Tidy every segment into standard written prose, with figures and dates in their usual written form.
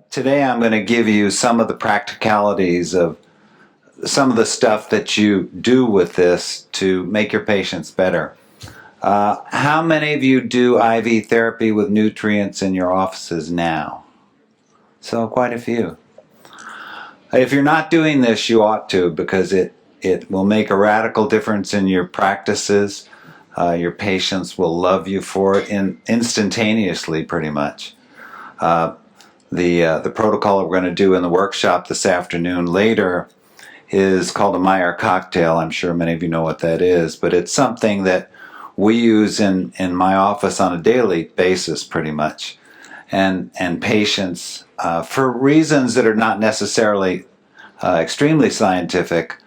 Today I'm going to give you some of the practicalities of some of the stuff that you do with this to make your patients better. How many of you do IV therapy with nutrients in your offices now? So quite a few. If you're not doing this, you ought to, because it will make a radical difference in your practices. Your patients will love you for it instantaneously, pretty much. The protocol we're going to do in the workshop this afternoon later is called a Meyer cocktail. I'm sure many of you know what that is, but it's something that we use in my office on a daily basis, pretty much. And patients, for reasons that are not necessarily extremely scientific,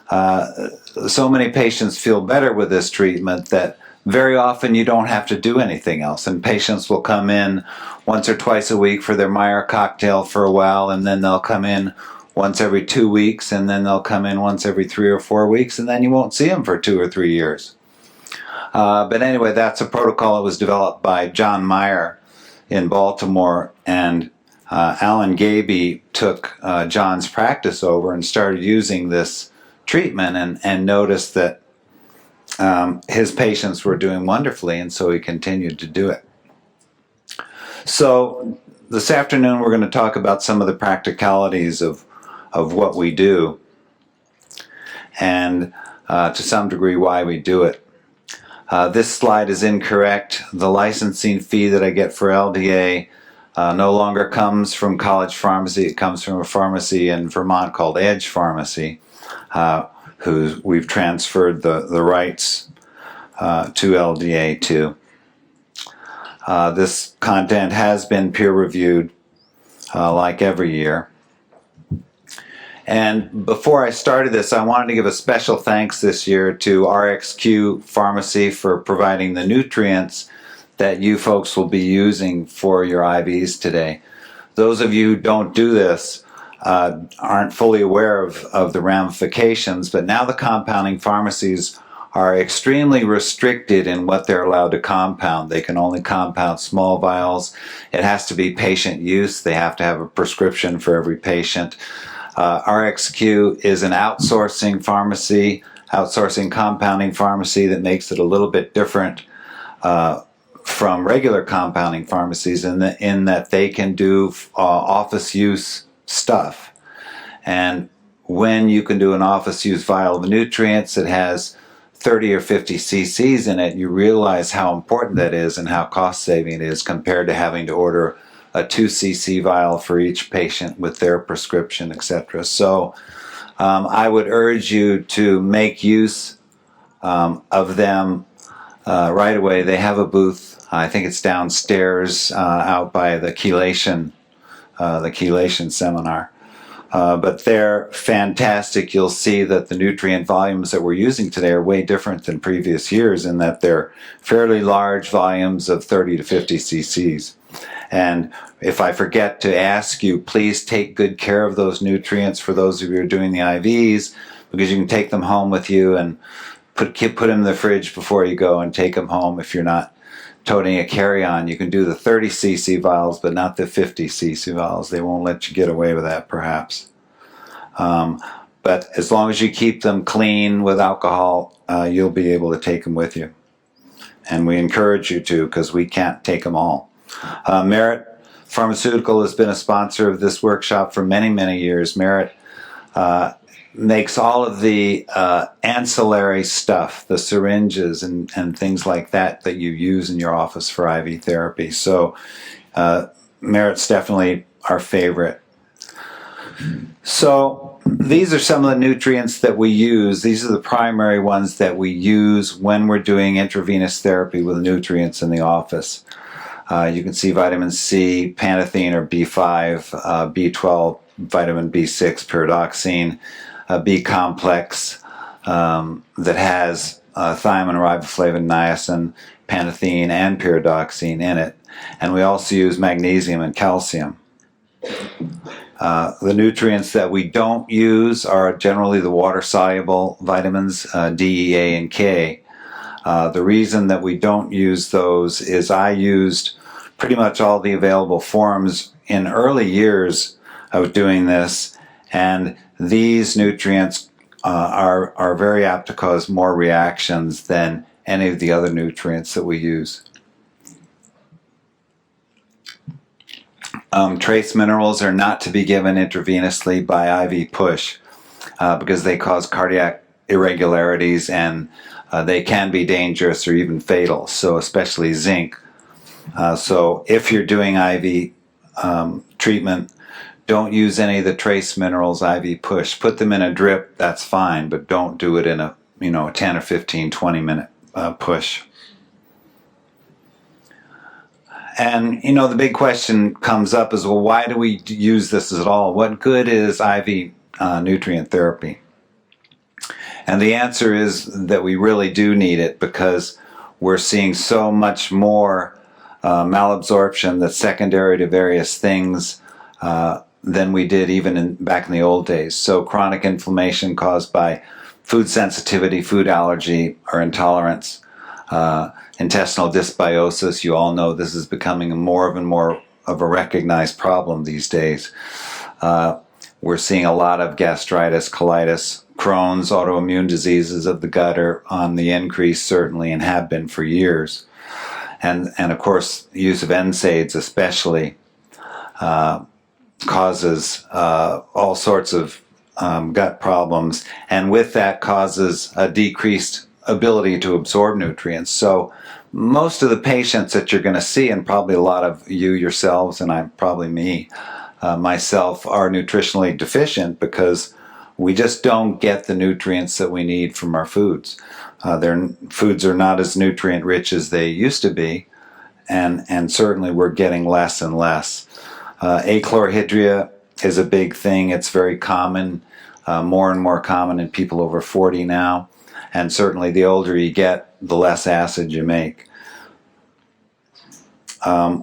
so many patients feel better with this treatment that very often you don't have to do anything else. And patients will come in once or twice a week for their Meyer cocktail for a while, and then they'll come in once every 2 weeks, and then they'll come in once every 3 or 4 weeks, and then you won't see them for 2 or 3 years. But anyway, that's a protocol that was developed by John Meyer in Baltimore, and Alan Gaby took John's practice over and started using this treatment and noticed that his patients were doing wonderfully, and so he continued to do it. So this afternoon we're going to talk about some of the practicalities of what we do, and to some degree why we do it. This slide is incorrect. The licensing fee that I get for LDA no longer comes from College Pharmacy. It comes from a pharmacy in Vermont called Edge Pharmacy, who we've transferred the rights to LDA to. This content has been peer-reviewed like every year. And before I started this, I wanted to give a special thanks this year to RxQ Pharmacy for providing the nutrients that you folks will be using for your IVs today. Those of you who don't do this aren't fully aware of the ramifications, but now the compounding pharmacies are extremely restricted in what they're allowed to compound. They can only compound small vials. It has to be patient use. They have to have a prescription for every patient. RxQ is an outsourcing pharmacy, outsourcing compounding pharmacy that makes it a little bit different from regular compounding pharmacies in that they can do office use stuff. And when you can do an office use vial of nutrients that has 30 or 50 cc's in it, you realize how important that is and how cost saving it is compared to having to order a 2 cc vial for each patient with their prescription, etc. So I would urge you to make use of them right away. They have a booth. I think it's downstairs out by the Chelation seminar. But they're fantastic. You'll see that the nutrient volumes that we're using today are way different than previous years in that they're fairly large volumes of 30 to 50 cc's. And if I forget to ask you, please take good care of those nutrients for those of you who are doing the IVs, because you can take them home with you and put them in the fridge before you go and take them home. If you're not toting a carry-on, you can do the 30 cc vials, but not the 50 cc vials. They won't let you get away with that, perhaps. But as long as you keep them clean with alcohol, you'll be able to take them with you. And we encourage you to, because we can't take them all. Merit Pharmaceutical has been a sponsor of this workshop for many, many years. Merit makes all of the ancillary stuff, the syringes and things like that you use in your office for IV therapy. So Merit's definitely our favorite. So these are some of the nutrients that we use. These are the primary ones that we use when we're doing intravenous therapy with nutrients in the office. You can see vitamin C, pantethine or B5, B12, vitamin B6, pyridoxine, B complex that has thiamine, riboflavin, niacin, pantethine, and pyridoxine in it. And we also use magnesium and calcium. The nutrients that we don't use are generally the water-soluble vitamins, D, E, A, and K. The reason that we don't use those is I used pretty much all the available forms in early years of doing this, and these nutrients are very apt to cause more reactions than any of the other nutrients that we use. Trace minerals are not to be given intravenously by IV push because they cause cardiac irregularities, and they can be dangerous or even fatal, so especially zinc. So if you're doing IV treatment, don't use any of the trace minerals IV push. Put them in a drip, that's fine, but don't do it in a 10 or 15, 20 minute push. And the big question comes up is, well, why do we use this at all? What good is IV nutrient therapy? And the answer is that we really do need it, because we're seeing so much more malabsorption that's secondary to various things than we did even back in the old days. So chronic inflammation caused by food sensitivity, food allergy, or intolerance, intestinal dysbiosis. You all know this is becoming more and more of a recognized problem these days. We're seeing a lot of gastritis, colitis, Crohn's, autoimmune diseases of the gut are on the increase, certainly, and have been for years. And of course, the use of NSAIDs especially causes all sorts of gut problems, and with that causes a decreased ability to absorb nutrients. So most of the patients that you're going to see, and probably a lot of you yourselves, and I'm probably me, myself, are nutritionally deficient because we just don't get the nutrients that we need from our foods. Their foods are not as nutrient rich as they used to be, and certainly we're getting less and less. Achlorhydria is a big thing. It's very common, more and more common in people over 40 now, and certainly the older you get, the less acid you make.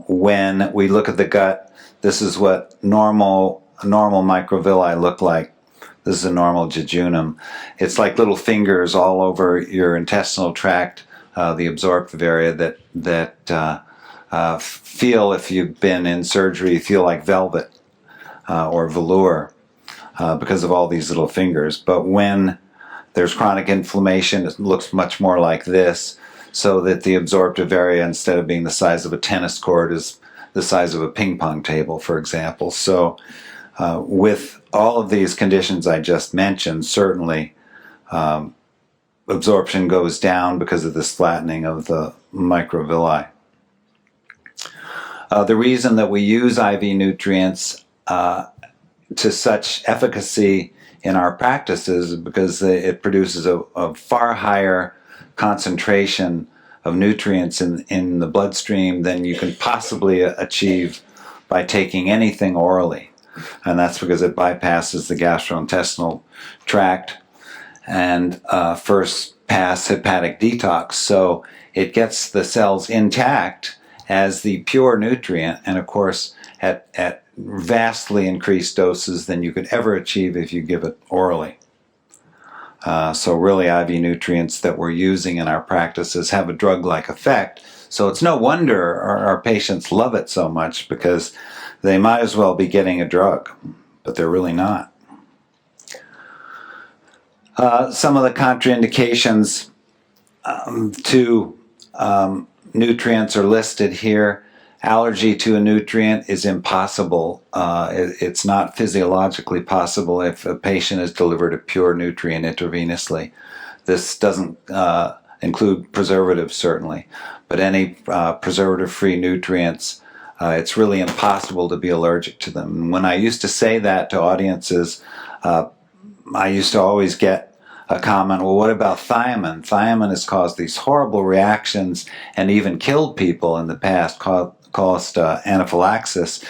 When we look at the gut, this is what normal microvilli look like. This is a normal jejunum. It's like little fingers all over your intestinal tract, the absorptive area that feel, if you've been in surgery, feel like velvet or velour because of all these little fingers. But when there's chronic inflammation, it looks much more like this, so that the absorptive area, instead of being the size of a tennis court, is the size of a ping pong table, for example. So with all of these conditions I just mentioned, certainly absorption goes down because of this flattening of the microvilli. The reason that we use IV nutrients to such efficacy in our practices is because it produces a far higher concentration of nutrients in the bloodstream than you can possibly achieve by taking anything orally. And that's because it bypasses the gastrointestinal tract and first pass hepatic detox. So it gets the cells intact as the pure nutrient, and of course at vastly increased doses than you could ever achieve if you give it orally. So really, IV nutrients that we're using in our practices have a drug-like effect. So it's no wonder our patients love it so much, because they might as well be getting a drug, but they're really not. Some of the contraindications to nutrients are listed here. Allergy to a nutrient is impossible. It's not physiologically possible if a patient is delivered a pure nutrient intravenously. This doesn't include preservatives, certainly, but any preservative-free nutrients, it's really impossible to be allergic to them. And when I used to say that to audiences, I used to always get a comment, well, what about thiamine? Thiamine has caused these horrible reactions and even killed people in the past, caused anaphylaxis.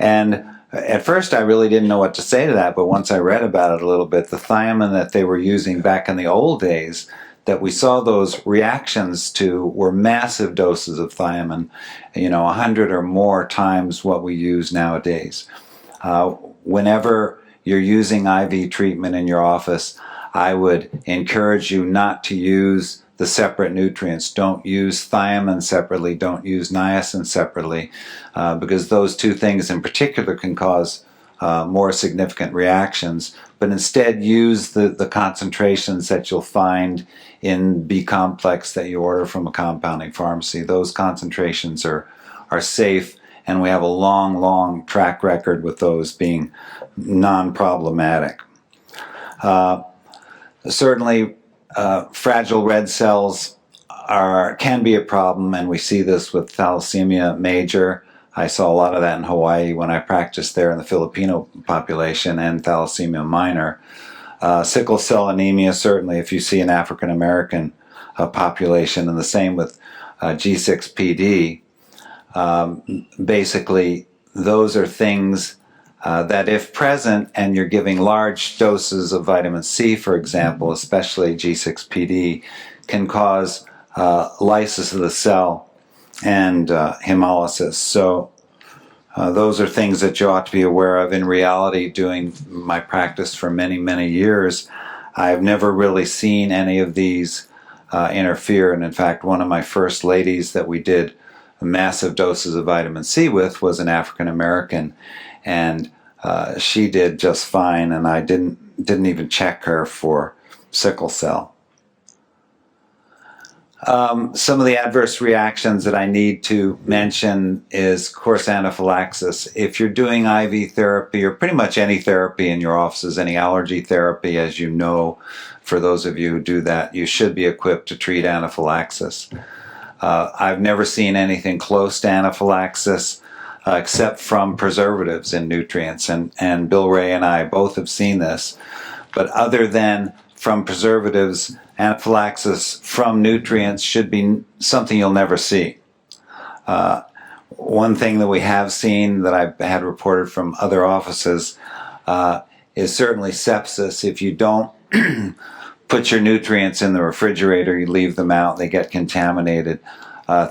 And at first I really didn't know what to say to that, but once I read about it a little bit, the thiamine that they were using back in the old days that we saw those reactions to were massive doses of thiamine, 100 or more times what we use nowadays. Whenever you're using IV treatment in your office, I would encourage you not to use the the separate nutrients. Don't use thiamine separately, don't use niacin separately, because those two things in particular can cause more significant reactions, but instead use the concentrations that you'll find in B complex that you order from a compounding pharmacy. Those concentrations are safe, and we have a long track record with those being non-problematic. Certainly, fragile red cells can be a problem, and we see this with thalassemia major. I saw a lot of that in Hawaii when I practiced there in the Filipino population, and thalassemia minor. Sickle cell anemia, certainly if you see an African American population, and the same with G6PD. Basically, those are things that if present and you're giving large doses of vitamin C, for example, especially G6PD, can cause lysis of the cell and hemolysis. So those are things that you ought to be aware of. In reality, doing my practice for many years, I've never really seen any of these interfere. And in fact, one of my first ladies that we did massive doses of vitamin C with was an African American, and she did just fine, and I didn't even check her for sickle cell. Some of the adverse reactions that I need to mention is, of course, anaphylaxis. If you're doing IV therapy, or pretty much any therapy in your offices, any allergy therapy, as you know, for those of you who do that, you should be equipped to treat anaphylaxis. I've never seen anything close to anaphylaxis except from preservatives in nutrients, and Bill Ray and I both have seen this. But other than from preservatives, anaphylaxis from nutrients should be something you'll never see. One thing that we have seen that I've had reported from other offices is certainly sepsis. If you don't put your nutrients in the refrigerator, you leave them out, they get contaminated.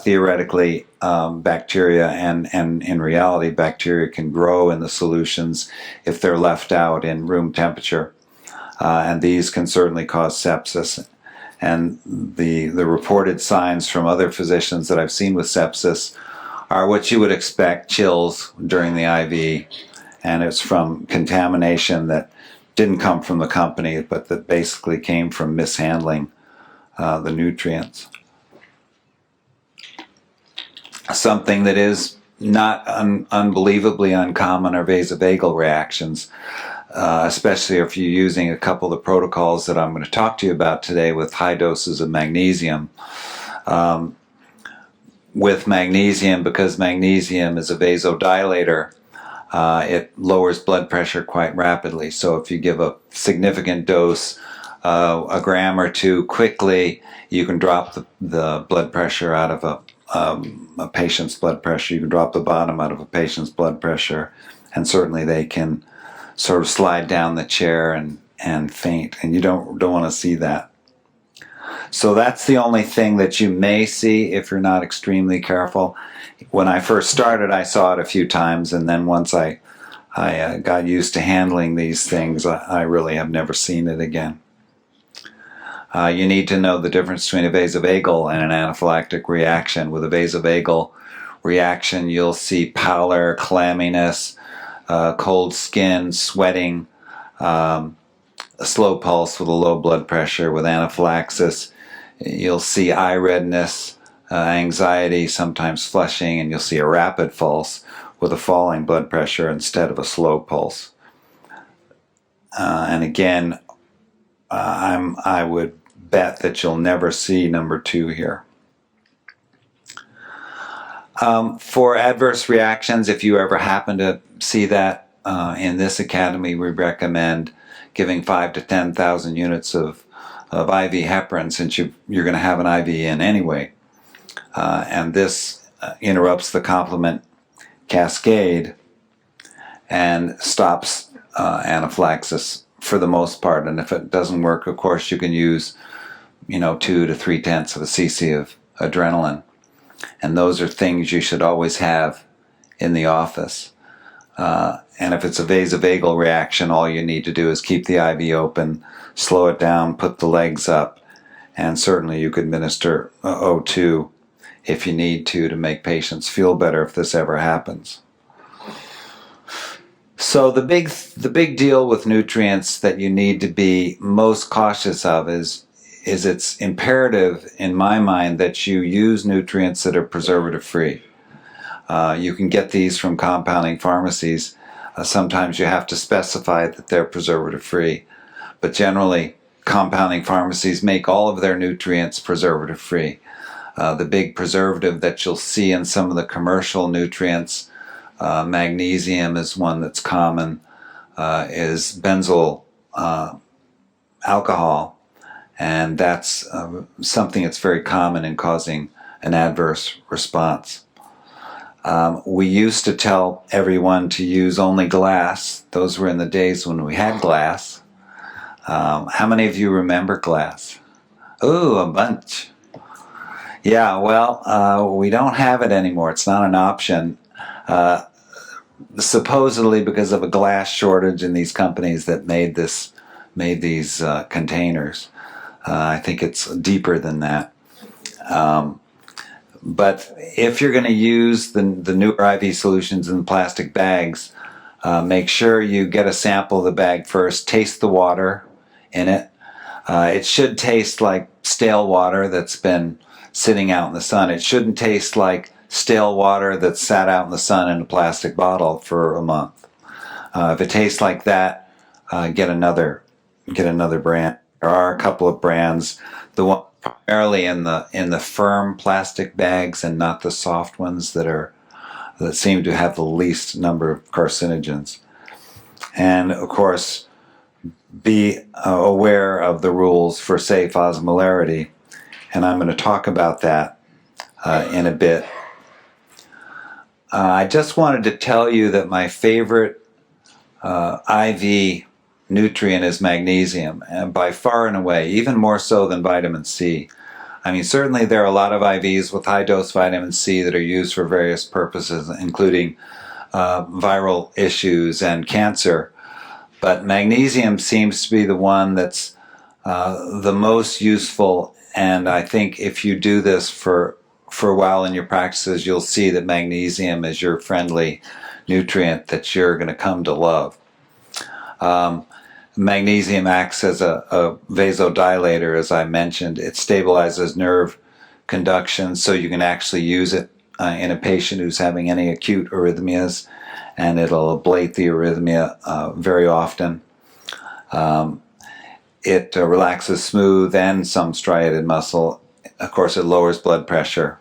Theoretically, bacteria and in reality, bacteria can grow in the solutions if they're left out in room temperature. And these can certainly cause sepsis. And the reported signs from other physicians that I've seen with sepsis are what you would expect: chills during the IV, and it's from contamination that didn't come from the company, but that basically came from mishandling the nutrients. Something that is not unbelievably uncommon are vasovagal reactions, especially if you're using a couple of the protocols that I'm going to talk to you about today with high doses of magnesium. With magnesium, because magnesium is a vasodilator, it lowers blood pressure quite rapidly. So if you give a significant dose, a gram or two quickly, you can drop the blood pressure out of a patient's blood pressure. You can drop the bottom out of a patient's blood pressure, and certainly they can sort of slide down the chair and faint, and you don't want to see that. So that's the only thing that you may see if you're not extremely careful. When I first started, I saw it a few times, and then once I got used to handling these things, I really have never seen it again. You need to know the difference between a vasovagal and an anaphylactic reaction. With a vasovagal reaction, you'll see pallor, clamminess, cold skin, sweating, a slow pulse with a low blood pressure. With anaphylaxis, you'll see eye redness, anxiety, sometimes flushing, and you'll see a rapid pulse with a falling blood pressure instead of a slow pulse. And again, I would bet that you'll never see number 2 here. For adverse reactions, if you ever happen to see that in this academy, we recommend giving 5,000 to 10,000 units of IV heparin, since you're going to have an IV in anyway. And this interrupts the complement cascade and stops anaphylaxis for the most part. And if it doesn't work, of course, you can use 2 to 3/10 of a cc of adrenaline. And those are things you should always have in the office. And if it's a vasovagal reaction, all you need to do is keep the IV open, slow it down, put the legs up, And certainly you could administer O2 if you need to make patients feel better if this ever happens. So the big deal with nutrients that you need to be most cautious of is it's imperative in my mind that you use nutrients that are preservative free. You can get these from compounding pharmacies. Sometimes you have to specify that they're preservative free, but generally compounding pharmacies make all of their nutrients preservative free. The big preservative that you'll see in some of the commercial nutrients, magnesium is one that's common, is benzyl alcohol, and that's something that's very common in causing an adverse response. We used to tell everyone to use only glass. Those were in the days when we had glass. How many of you remember glass? Ooh, a bunch. Yeah, well, we don't have it anymore. It's not an option. Supposedly because of a glass shortage in these companies that made these containers. I think it's deeper than that. But if you're going to use the newer IV solutions in plastic bags, make sure you get a sample of the bag first. Taste the water in it. It should taste like stale water that's been sitting out in the sun. It shouldn't taste like stale water that's sat out in the sun in a plastic bottle for a month. If it tastes like that, get another brand. There are a couple of brands. The one primarily in the firm plastic bags and not the soft ones that seem to have the least number of carcinogens. And of course, be aware of the rules for safe osmolarity, and I'm going to talk about that in a bit. I just wanted to tell you that my favorite IV nutrient is magnesium, and by far and away, even more so than vitamin C. I mean, certainly there are a lot of IVs with high-dose vitamin C that are used for various purposes, including viral issues and cancer. But magnesium seems to be the one that's the most useful, and I think if you do this for a while in your practices, you'll see that magnesium is your friendly nutrient that you're going to come to love. Magnesium acts as a vasodilator, as I mentioned. It stabilizes nerve conduction, so you can actually use it in a patient who's having any acute arrhythmias, and it'll ablate the arrhythmia very often. It relaxes smooth and some striated muscle. Of course, it lowers blood pressure,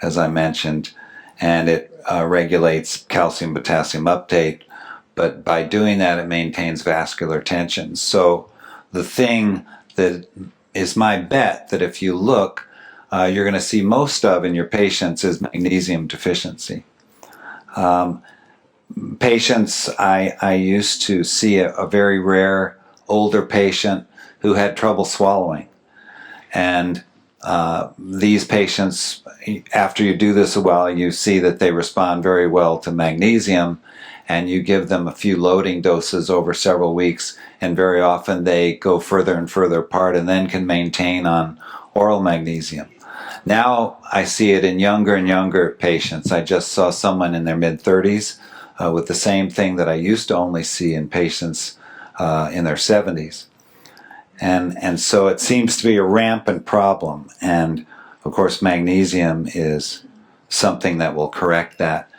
as I mentioned, and it regulates calcium-potassium uptake. But by doing that, it maintains vascular tension. So the thing that is my bet that if you look, you're going to see most of in your patients is magnesium deficiency. Patients, I used to see a very rare older patient who had trouble swallowing. And these patients, after you do this a while, you see that they respond very well to magnesium, and you give them a few loading doses over several weeks, and very often they go further and further apart and then can maintain on oral magnesium. Now I see it in younger and younger patients. I just saw someone in their mid-30s with the same thing that I used to only see in patients in their 70s. And so it seems to be a rampant problem, and of course magnesium is something that will correct that.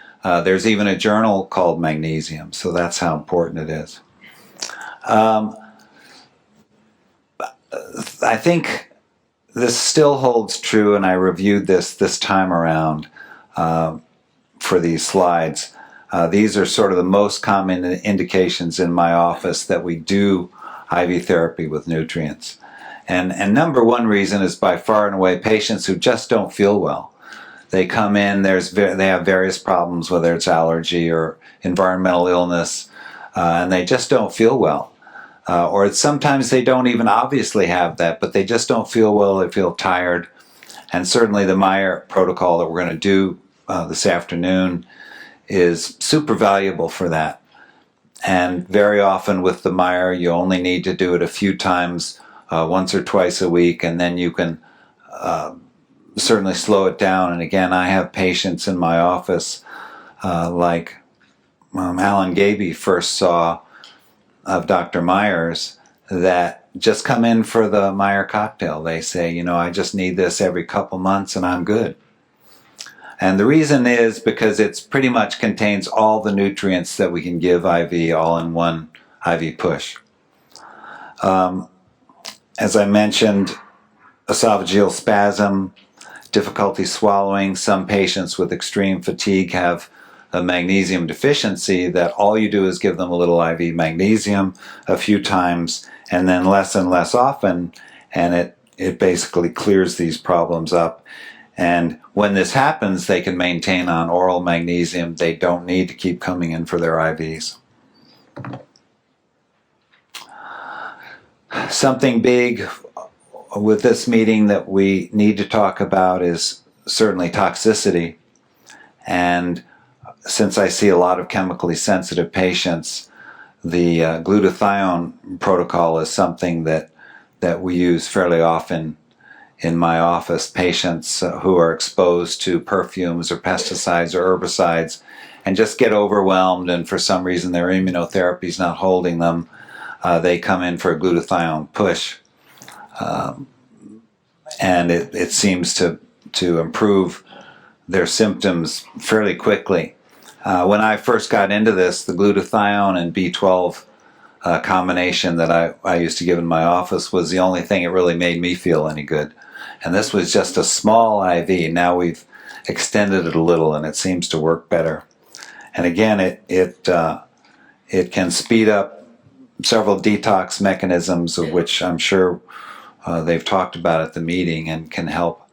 There's even a journal called Magnesium, so that's how important it is. I think this still holds true, and I reviewed this time around for these slides. These are sort of the most common indications in my office that we do IV therapy with nutrients. And number one reason is by far and away patients who just don't feel well. They come in, they have various problems, whether it's allergy or environmental illness, and they just don't feel well. Or sometimes they don't even obviously have that, but they just don't feel well, they feel tired. And certainly the Meyer protocol that we're going to do this afternoon is super valuable for that. And very often with the Meyer, you only need to do it a few times once or twice a week, and then you can certainly slow it down. And again, I have patients in my office like Alan Gaby first saw of Dr. Myers that just come in for the Meyer cocktail. They say, you know, I just need this every couple months and I'm good. And the reason is because it's pretty much contains all the nutrients that we can give IV all in one IV push. As I mentioned, esophageal spasm, difficulty swallowing. Some patients with extreme fatigue have a magnesium deficiency that all you do is give them a little IV magnesium a few times and then less and less often, and it basically clears these problems up. And when this happens, they can maintain on oral magnesium. They don't need to keep coming in for their IVs. Something big with this meeting that we need to talk about is certainly toxicity. And since I see a lot of chemically sensitive patients, the Glutathione Protocol is something that we use fairly often in my office. Patients who are exposed to perfumes or pesticides or herbicides and just get overwhelmed, and for some reason their immunotherapy is not holding them, they come in for a glutathione push. And it seems to improve their symptoms fairly quickly. When I first got into this, the glutathione and B12 combination that I used to give in my office was the only thing that really made me feel any good. And this was just a small IV. Now we've extended it a little and it seems to work better. And again, it can speed up several detox mechanisms, of which I'm sure they've talked about at the meeting, and can help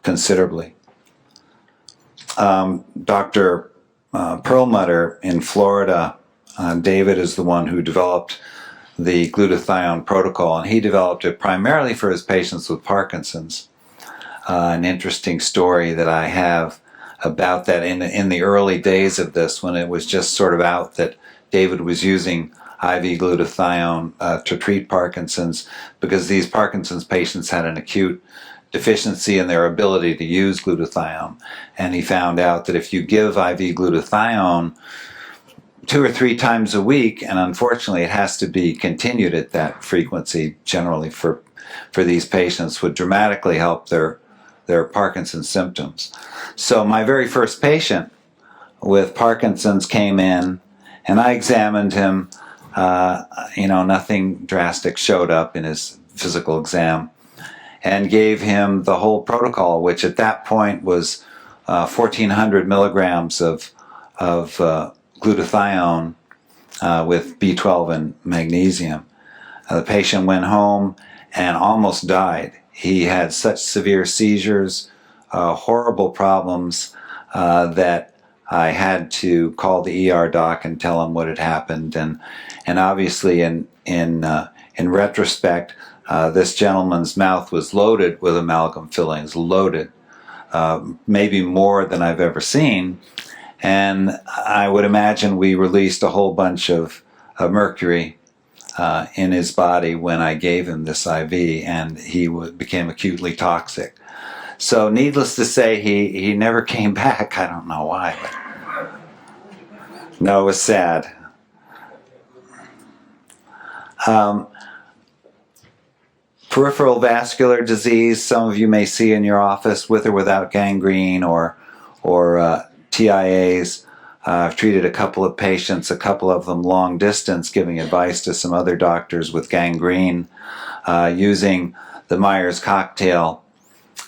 considerably. Dr. Perlmutter in Florida, David is the one who developed the Glutathione Protocol, and he developed it primarily for his patients with Parkinson's. An interesting story that I have about that in the early days of this, when it was just sort of out that David was using IV glutathione to treat Parkinson's, because these Parkinson's patients had an acute deficiency in their ability to use glutathione. And he found out that if you give IV glutathione 2 or 3 times a week, and unfortunately it has to be continued at that frequency generally for these patients, would dramatically help their Parkinson's symptoms. So my very first patient with Parkinson's came in, and I examined him. Nothing drastic showed up in his physical exam, and gave him the whole protocol, which at that point was 1,400 milligrams of glutathione with B12 and magnesium. The patient went home and almost died. He had such severe seizures, horrible problems, that I had to call the ER doc and tell him what had happened. And obviously in retrospect, this gentleman's mouth was loaded with amalgam fillings, loaded, maybe more than I've ever seen. And I would imagine we released a whole bunch of mercury in his body when I gave him this IV, and he became acutely toxic. So needless to say, he never came back. I don't know why, but no, it was sad. Peripheral vascular disease, some of you may see in your office with or without gangrene or TIAs. I've treated a couple of patients, a couple of them long distance, giving advice to some other doctors with gangrene, using the Myers cocktail,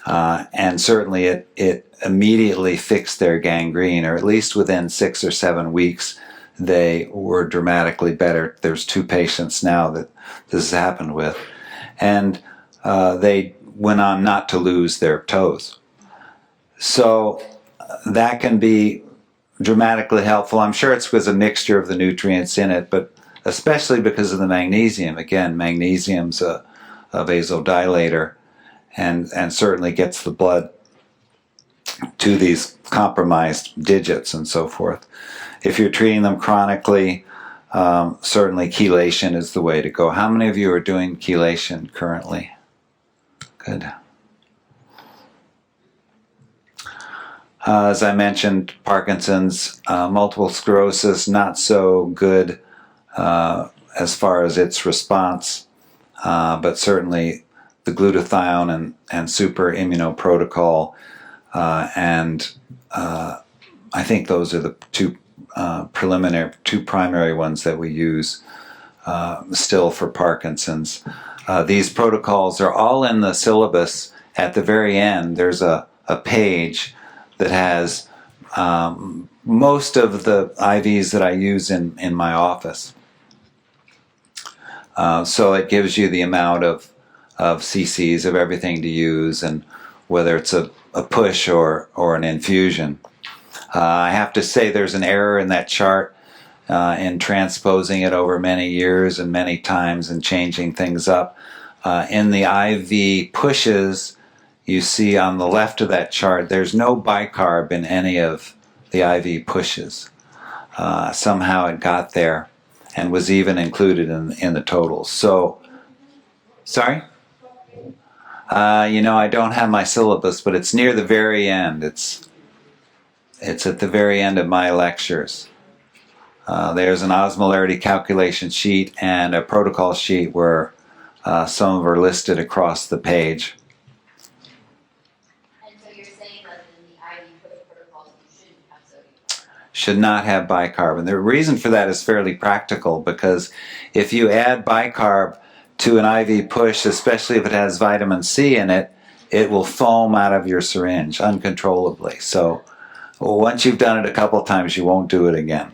and certainly it immediately fixed their gangrene, or at least within 6 or 7 weeks they were dramatically better. There's 2 patients now that this has happened with, and they went on not to lose their toes. So that can be dramatically helpful. I'm sure it's because a mixture of the nutrients in it, but especially because of the magnesium. Again, magnesium's a vasodilator, and certainly gets the blood to these compromised digits and so forth. If you're treating them chronically, certainly chelation is the way to go. How many of you are doing chelation currently? Good. As I mentioned, Parkinson's, multiple sclerosis, not so good as far as its response, but certainly the glutathione and super immunoprotocol, and I think those are the two primary ones that we use still for Parkinson's. These protocols are all in the syllabus. At the very end, there's a page that has most of the IVs that I use in my office. So it gives you the amount of cc's of everything to use, and whether it's a push or an infusion. I have to say there's an error in that chart in transposing it over many years and many times and changing things up. In the IV pushes, you see on the left of that chart, there's no bicarb in any of the IV pushes. Somehow it got there and was even included in the totals. So, sorry? I don't have my syllabus, but it's near the very end. It's at the very end of my lectures. There's an osmolarity calculation sheet and a protocol sheet where some of them are listed across the page. And so you're saying that in the IV protocols you shouldn't have sodium? Should not have bicarb. And the reason for that is fairly practical, because if you add bicarb to an IV push, especially if it has vitamin C in it, it will foam out of your syringe uncontrollably. So once you've done it a couple times, you won't do it again.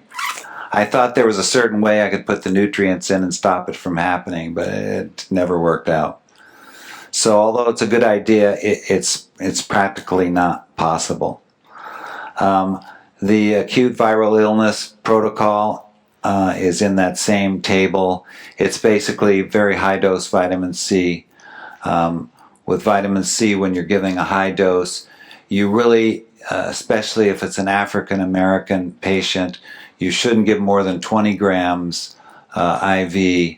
I thought there was a certain way I could put the nutrients in and stop it from happening, but it never worked out. So although it's a good idea, it's practically not possible. The acute viral illness protocol is in that same table. It's basically very high dose vitamin C. With vitamin C, when you're giving a high dose, you really, especially if it's an African American patient, you shouldn't give more than 20 grams IV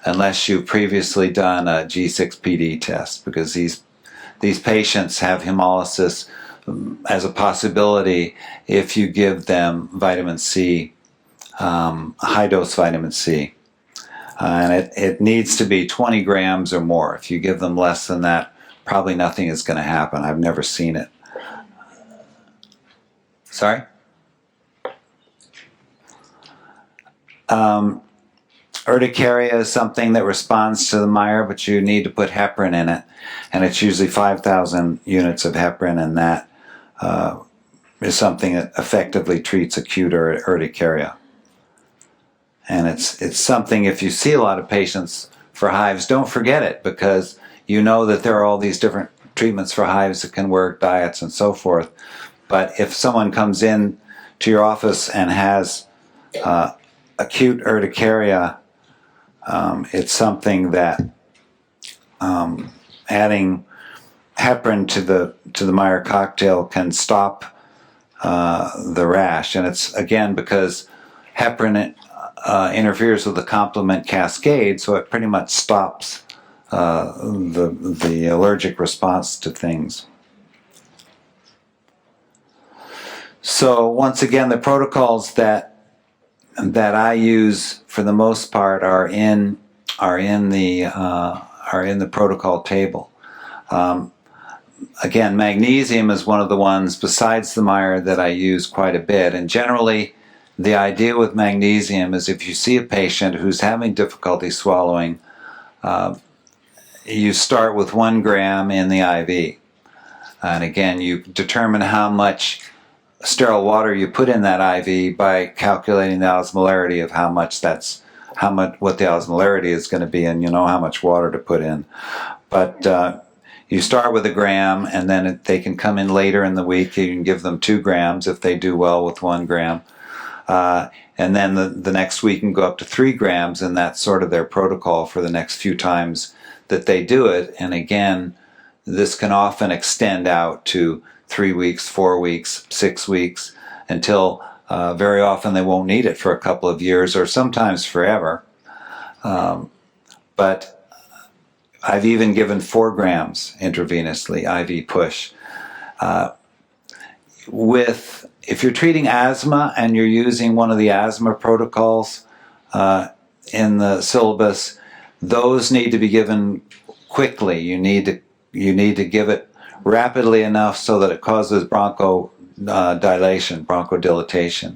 unless you've previously done a G6PD test, because these patients have hemolysis as a possibility if you give them vitamin C, high dose vitamin C. And it needs to be 20 grams or more. If you give them less than that, probably nothing is going to happen. I've never seen it. Sorry? Urticaria is something that responds to the Meyer, but you need to put heparin in it, and it's usually 5,000 units of heparin, and that is something that effectively treats acute urticaria. And it's something, if you see a lot of patients for hives, don't forget it, because you know that there are all these different treatments for hives that can work, diets and so forth. But if someone comes in to your office and has acute urticaria, it's something that adding heparin to the Meyer cocktail can stop the rash. And it's, again, because heparin interferes with the complement cascade, so it pretty much stops the allergic response to things. So once again, the protocols that I use for the most part are in the protocol table. Again, magnesium is one of the ones besides the Meyer that I use quite a bit, and generally the idea with magnesium is if you see a patient who's having difficulty swallowing, you start with 1 gram in the IV, and again you determine how much sterile water you put in that IV by calculating the osmolarity of what the osmolarity is going to be, and you know how much water to put in. But you start with 1 gram, and then they can come in later in the week. You can give them 2 grams if they do well with 1 gram. And then the next week can go up to 3 grams, and that's sort of their protocol for the next few times that they do it. And again, this can often extend out to 3 weeks, 4 weeks, 6 weeks, until Very often they won't need it for a couple of years or sometimes forever. But I've even given 4 grams intravenously, IV push. If you're treating asthma and you're using one of the asthma protocols in the syllabus, those need to be given quickly. You need to give it rapidly enough so that it causes bronchodilation, bronchodilatation.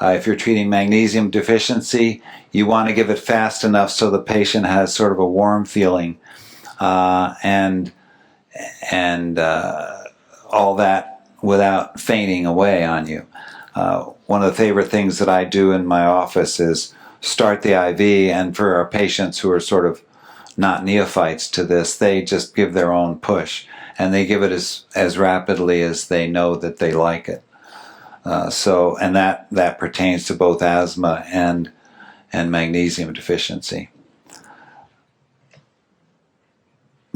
If you're treating magnesium deficiency, you want to give it fast enough so the patient has sort of a warm feeling and all that without fainting away on you. One of the favorite things that I do in my office is start the IV, and for our patients who are sort of not neophytes to this, they just give their own push, and they give it as rapidly as they know that they like it. And that pertains to both asthma and magnesium deficiency.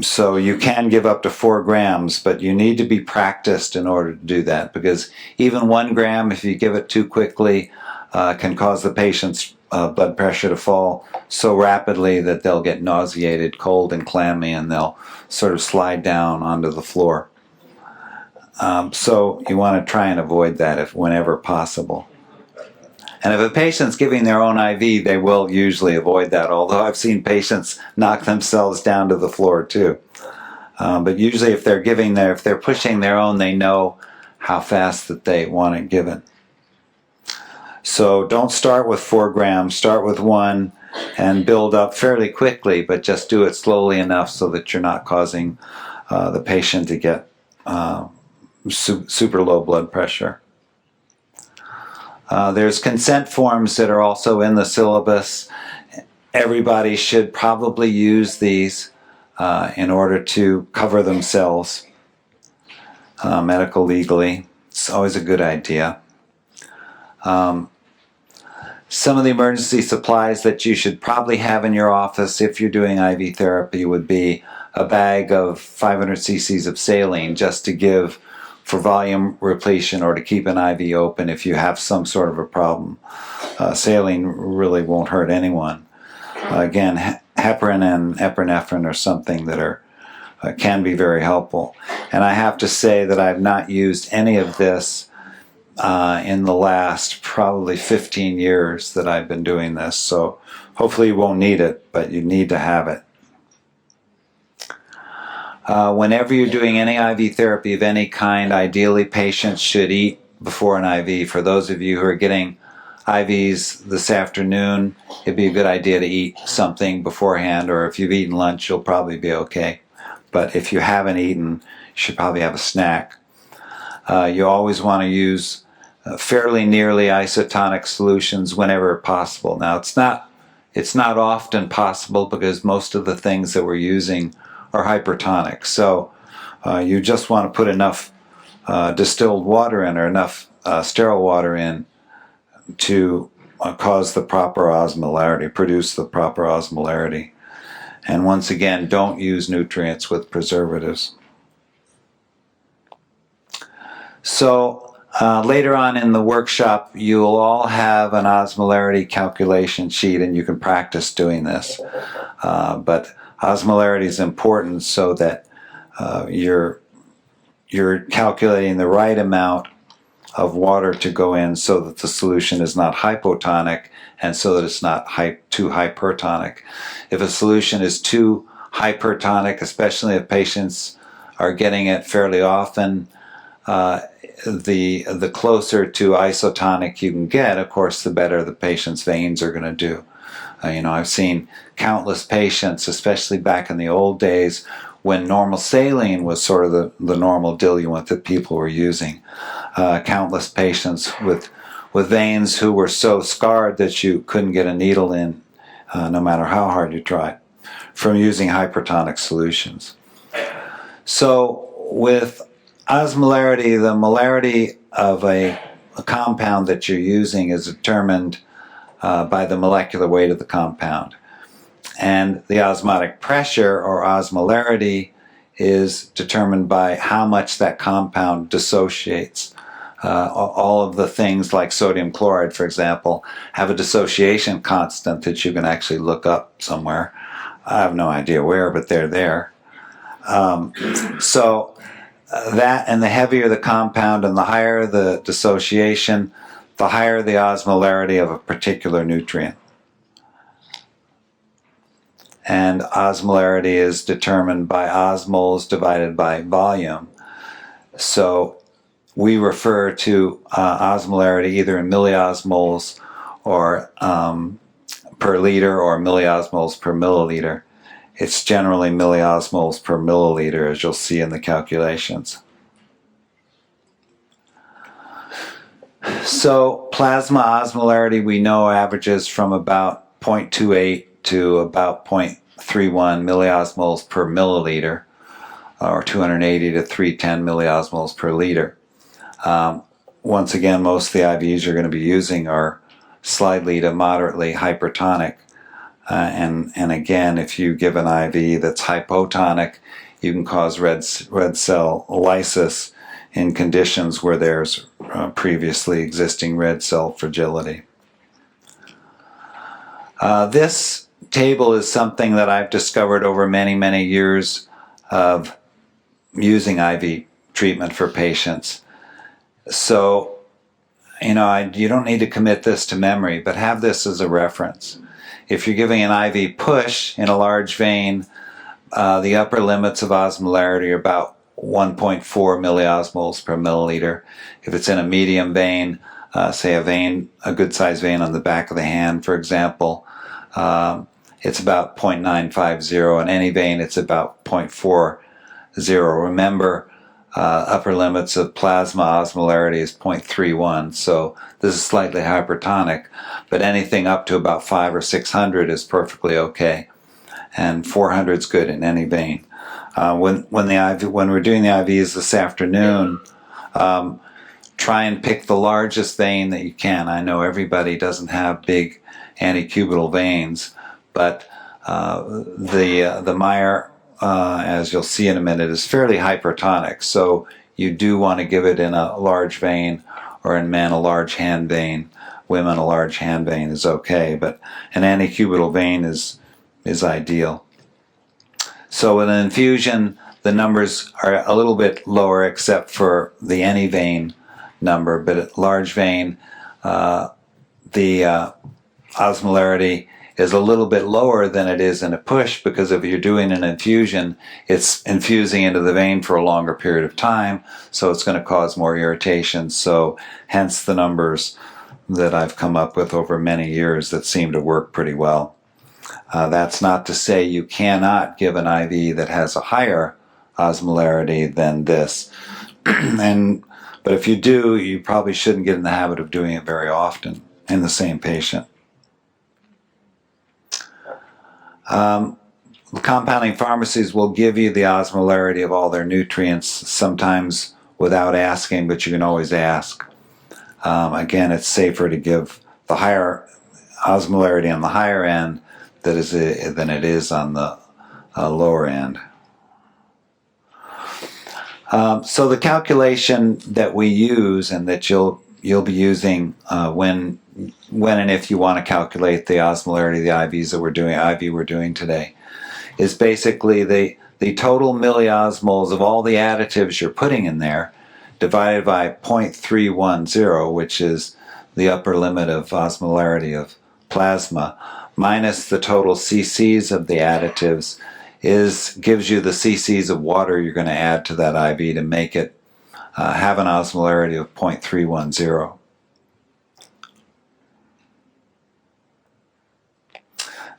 So you can give up to 4 grams, but you need to be practiced in order to do that, because even 1 gram, if you give it too quickly, can cause the patient's blood pressure to fall so rapidly that they'll get nauseated, cold and clammy, and they'll sort of slide down onto the floor. So you want to try and avoid that whenever possible. And if a patient's giving their own IV, they will usually avoid that, although I've seen patients knock themselves down to the floor too. But usually if they're pushing their own, they know how fast that they want it given. So don't start with 4 grams, start with 1 and build up fairly quickly, but just do it slowly enough so that you're not causing the patient to get super low blood pressure. There's consent forms that are also in the syllabus. Everybody should probably use these in order to cover themselves medical legally. It's always a good idea. Some of the emergency supplies that you should probably have in your office if you're doing IV therapy would be a bag of 500 cc's of saline, just to give for volume repletion or to keep an IV open if you have some sort of a problem. Saline really won't hurt anyone. Again, heparin and epinephrine are something that can be very helpful. And I have to say that I've not used any of this in the last probably 15 years that I've been doing this. So hopefully you won't need it, but you need to have it. Whenever you're doing any IV therapy of any kind, ideally patients should eat before an IV. For those of you who are getting IVs this afternoon, it'd be a good idea to eat something beforehand, or if you've eaten lunch, you'll probably be okay. But if you haven't eaten, you should probably have a snack. You always want to use fairly nearly isotonic solutions whenever possible. Now, it's not often possible because most of the things that we're using are hypertonic. So you just want to put enough distilled water in, or enough sterile water in, to cause the proper osmolarity, produce the proper osmolarity. And once again, don't use nutrients with preservatives. So later on in the workshop, you'll all have an osmolarity calculation sheet, and you can practice doing this. But osmolarity is important so that you're calculating the right amount of water to go in so that the solution is not hypotonic and so that it's not too hypertonic. If a solution is too hypertonic, especially if patients are getting it fairly often, the closer to isotonic you can get, of course, the better the patient's veins are going to do. I've seen countless patients, especially back in the old days when normal saline was sort of the normal diluent that people were using. Countless patients with veins who were so scarred that you couldn't get a needle in, no matter how hard you tried, from using hypertonic solutions. So with osmolarity, the molarity of a compound that you're using is determined by the molecular weight of the compound. And the osmotic pressure, or osmolarity, is determined by how much that compound dissociates. all of the things like sodium chloride, for example, have a dissociation constant that you can actually look up somewhere. I have no idea where, but they're there. So that, and the heavier the compound and the higher the dissociation, the higher the osmolarity of a particular nutrient. And osmolarity is determined by osmoles divided by volume. So we refer to osmolarity either in milliosmoles or per liter or milliosmoles per milliliter. It's generally milliosmoles per milliliter, as you'll see in the calculations. So plasma osmolarity we know averages from about 0.28 to about 0.31 milliosmoles per milliliter, or 280 to 310 milliosmoles per liter. Once again, most of the IVs you're going to be using are slightly to moderately hypertonic. And again, if you give an IV that's hypotonic, you can cause red cell lysis in conditions where there's previously existing red cell fragility. This table is something that I've discovered over many, many years of using IV treatment for patients. So, you don't need to commit this to memory, but have this as a reference. If you're giving an IV push in a large vein, the upper limits of osmolarity are about 1.4 milliosmoles per milliliter. If it's in a medium vein, say a good-sized vein on the back of the hand, for example, it's about 0.950. In any vein, it's about 0.40. Remember, upper limits of plasma osmolarity is 0.31, so this is slightly hypertonic, but anything up to about 500 or 600 is perfectly okay, and 400 is good in any vein. When we're doing the IVs this afternoon, try and pick the largest vein that you can. I know everybody doesn't have big antecubital veins, but the Meyer, as you'll see in a minute, is fairly hypertonic. So you do want to give it in a large vein, or in men a large hand vein. Women a large hand vein is okay, but an antecubital vein is ideal. So with an infusion, the numbers are a little bit lower except for the any vein number, but at large vein, the osmolarity is a little bit lower than it is in a push, because if you're doing an infusion, it's infusing into the vein for a longer period of time, so it's going to cause more irritation. So hence the numbers that I've come up with over many years that seem to work pretty well. That's not to say you cannot give an IV that has a higher osmolarity than this. But if you do, you probably shouldn't get in the habit of doing it very often in the same patient. Compounding pharmacies will give you the osmolarity of all their nutrients, sometimes without asking, but you can always ask. Again, it's safer to give the higher osmolarity on the higher end than it is on the lower end. So the calculation that we use, and that you'll be using when and if you want to calculate the osmolarity of the IVs that we're doing today, is basically the total milliosmoles of all the additives you're putting in there divided by 0.310, which is the upper limit of osmolarity of plasma, minus the total cc's of the additives, gives you the cc's of water you're going to add to that IV to make it have an osmolarity of 0.310.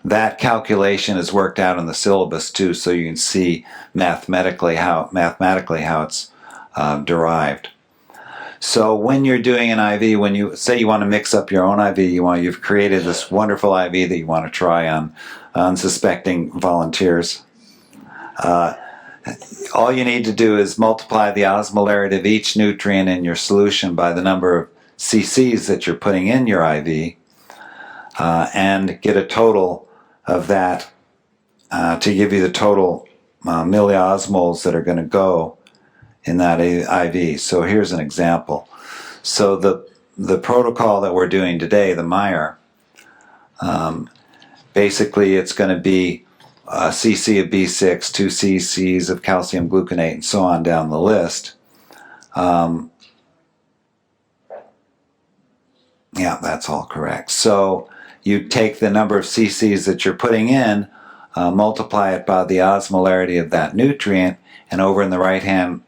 That calculation is worked out in the syllabus too, so you can see mathematically how it's derived. So when you're doing an IV, when you say you want to mix up your own IV, you've created this wonderful IV that you want to try on unsuspecting volunteers. All you need to do is multiply the osmolarity of each nutrient in your solution by the number of cc's that you're putting in your IV, and get a total of that to give you the total milliosmoles that are going to go in that IV. So here's an example. So the protocol that we're doing today, the Meyer, basically it's going to be a cc of B6, 2 cc's of calcium gluconate, and so on down the list. Yeah, that's all correct. So you take the number of cc's that you're putting in, multiply it by the osmolarity of that nutrient, and over in the right-hand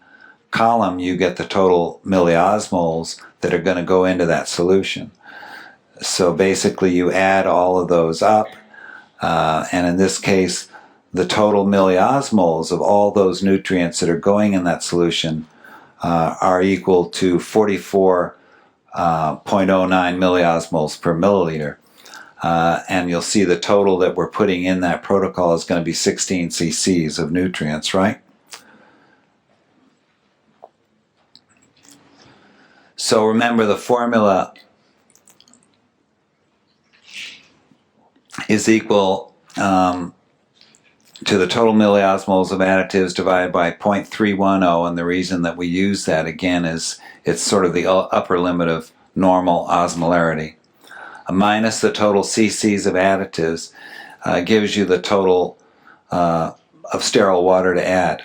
column you get the total milliosmoles that are going to go into that solution. So basically you add all of those up, and in this case the total milliosmoles of all those nutrients that are going in that solution are equal to 44.09 milliosmoles per milliliter. And you'll see the total that we're putting in that protocol is going to be 16 cc's of nutrients, right? So remember, the formula is equal to the total milliosmoles of additives divided by 0.310, and the reason that we use that again is it's sort of the upper limit of normal osmolarity. Minus the total cc's of additives gives you the total of sterile water to add.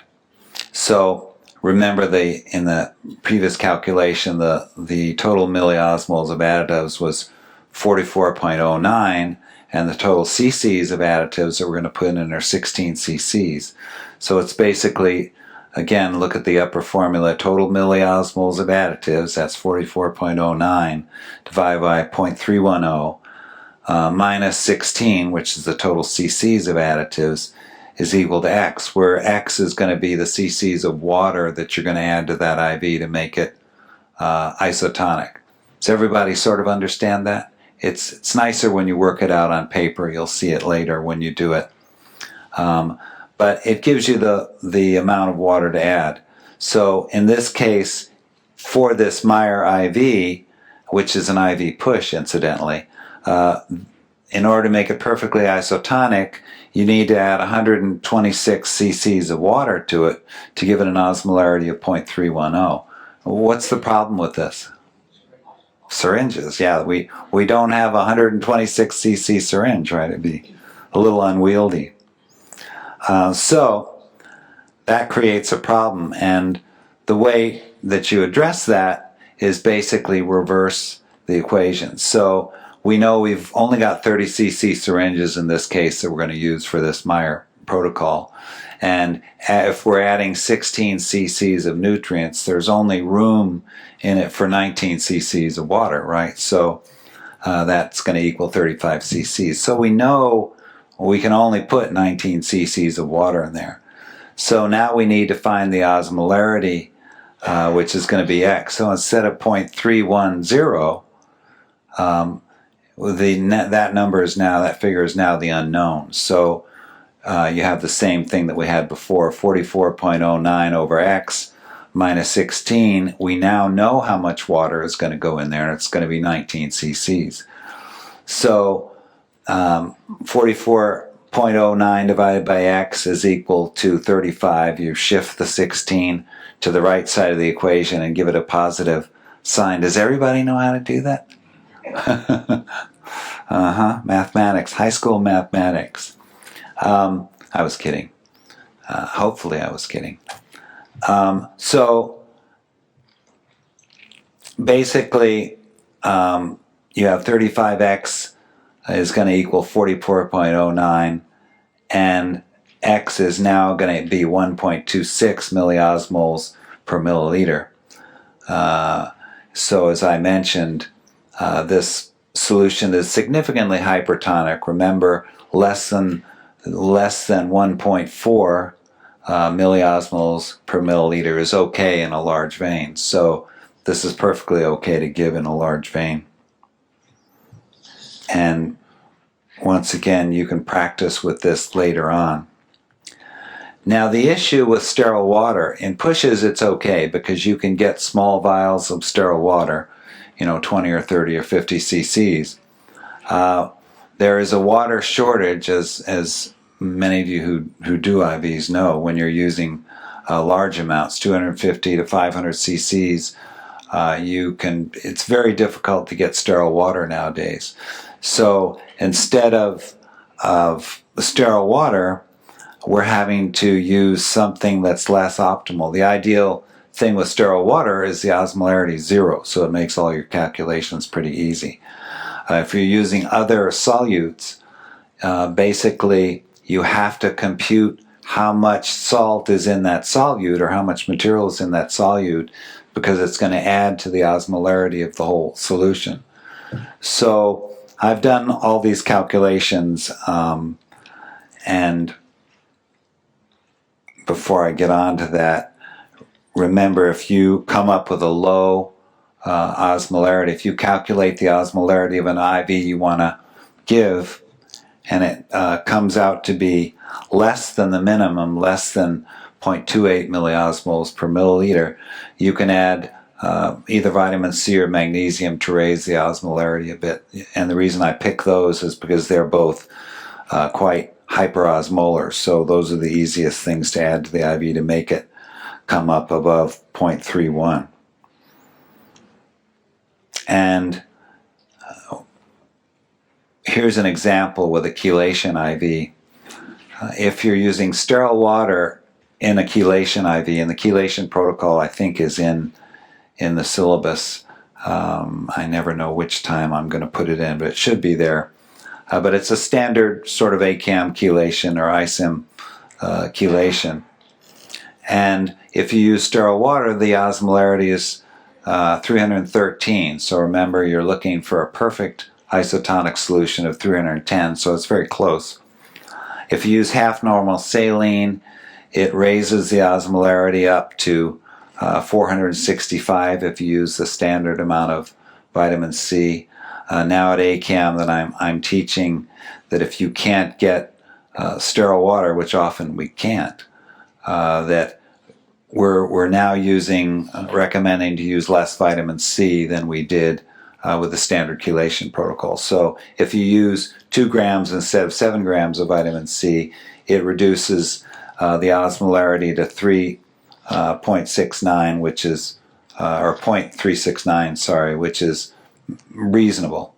So remember, in the previous calculation, the total milliosmoles of additives was 44.09, and the total cc's of additives that we're going to put in are 16 cc's. So it's basically, again, look at the upper formula, total milliosmoles of additives, that's 44.09, divided by 0.310, minus 16, which is the total cc's of additives, is equal to X, where X is going to be the cc's of water that you're going to add to that IV to make it isotonic. Does everybody sort of understand that? It's nicer when you work it out on paper. You'll see it later when you do it. But it gives you the amount of water to add. So in this case, for this Meyer IV, which is an IV push incidentally, in order to make it perfectly isotonic, you need to add 126 cc's of water to it to give it an osmolarity of 0.310. What's the problem with this? Syringes, yeah. We don't have a 126 cc syringe, right? It'd be a little unwieldy. So that creates a problem, and the way that you address that is basically reverse the equation. So we know we've only got 30 cc syringes in this case that we're going to use for this Meyer protocol. And if we're adding 16 cc's of nutrients, there's only room in it for 19 cc's of water, right? So that's going to equal 35 cc's. So we know we can only put 19 cc's of water in there. So now we need to find the osmolarity, which is going to be X. So instead of 0.310, that figure is now the unknown. So you have the same thing that we had before, 44.09 over X minus 16. We now know how much water is going to go in there, and it's going to be 19 cc's. So 44.09 divided by X is equal to 35. You shift the 16 to the right side of the equation and give it a positive sign. Does everybody know how to do that? Mathematics, high school mathematics. I was kidding. Hopefully I was kidding. So basically you have 35X is going to equal 44.09, and X is now going to be 1.26 milliosmoles per milliliter. So as I mentioned, this solution is significantly hypertonic. Remember, less than 1.4 milliosmoles per milliliter is okay in a large vein. So this is perfectly okay to give in a large vein. And once again, you can practice with this later on. Now, the issue with sterile water, in pushes it's okay because you can get small vials of sterile water, 20 or 30 or 50 cc's. There is a water shortage, as many of you who do IVs know, when you're using large amounts, 250 to 500 cc's It's very difficult to get sterile water nowadays. So instead of sterile water, we're having to use something that's less optimal. The ideal thing with sterile water is the osmolarity 0, so it makes all your calculations pretty easy. If you're using other solutes, basically you have to compute how much salt is in that solute or how much material is in that solute, because it's going to add to the osmolarity of the whole solution. So I've done all these calculations, and before I get on to that, remember, if you come up with a low osmolarity, if you calculate the osmolarity of an IV you want to give, and it comes out to be less than the minimum, less than 0.28 milliosmoles per milliliter, you can add either vitamin C or magnesium to raise the osmolarity a bit. And the reason I pick those is because they're both quite hyperosmolar, so those are the easiest things to add to the IV to make it come up above 0.31. And here's an example with a chelation IV. If you're using sterile water in a chelation IV, and the Chelation Protocol I think is in the syllabus, I never know which time I'm going to put it in, but it should be there. But it's a standard sort of AAEM chelation or ISIM chelation. And if you use sterile water, the osmolarity is 313. So remember, you're looking for a perfect isotonic solution of 310, so it's very close. If you use half normal saline, it raises the osmolarity up to 465 if you use the standard amount of vitamin C. Now at AAEM that I'm teaching that if you can't get sterile water, which often we can't, that we're now recommending to use less vitamin C than we did with the standard chelation protocol. So if you use 2 grams instead of 7 grams of vitamin C, it reduces the osmolarity to 3.69, which is, or 0.369, sorry, which is reasonable.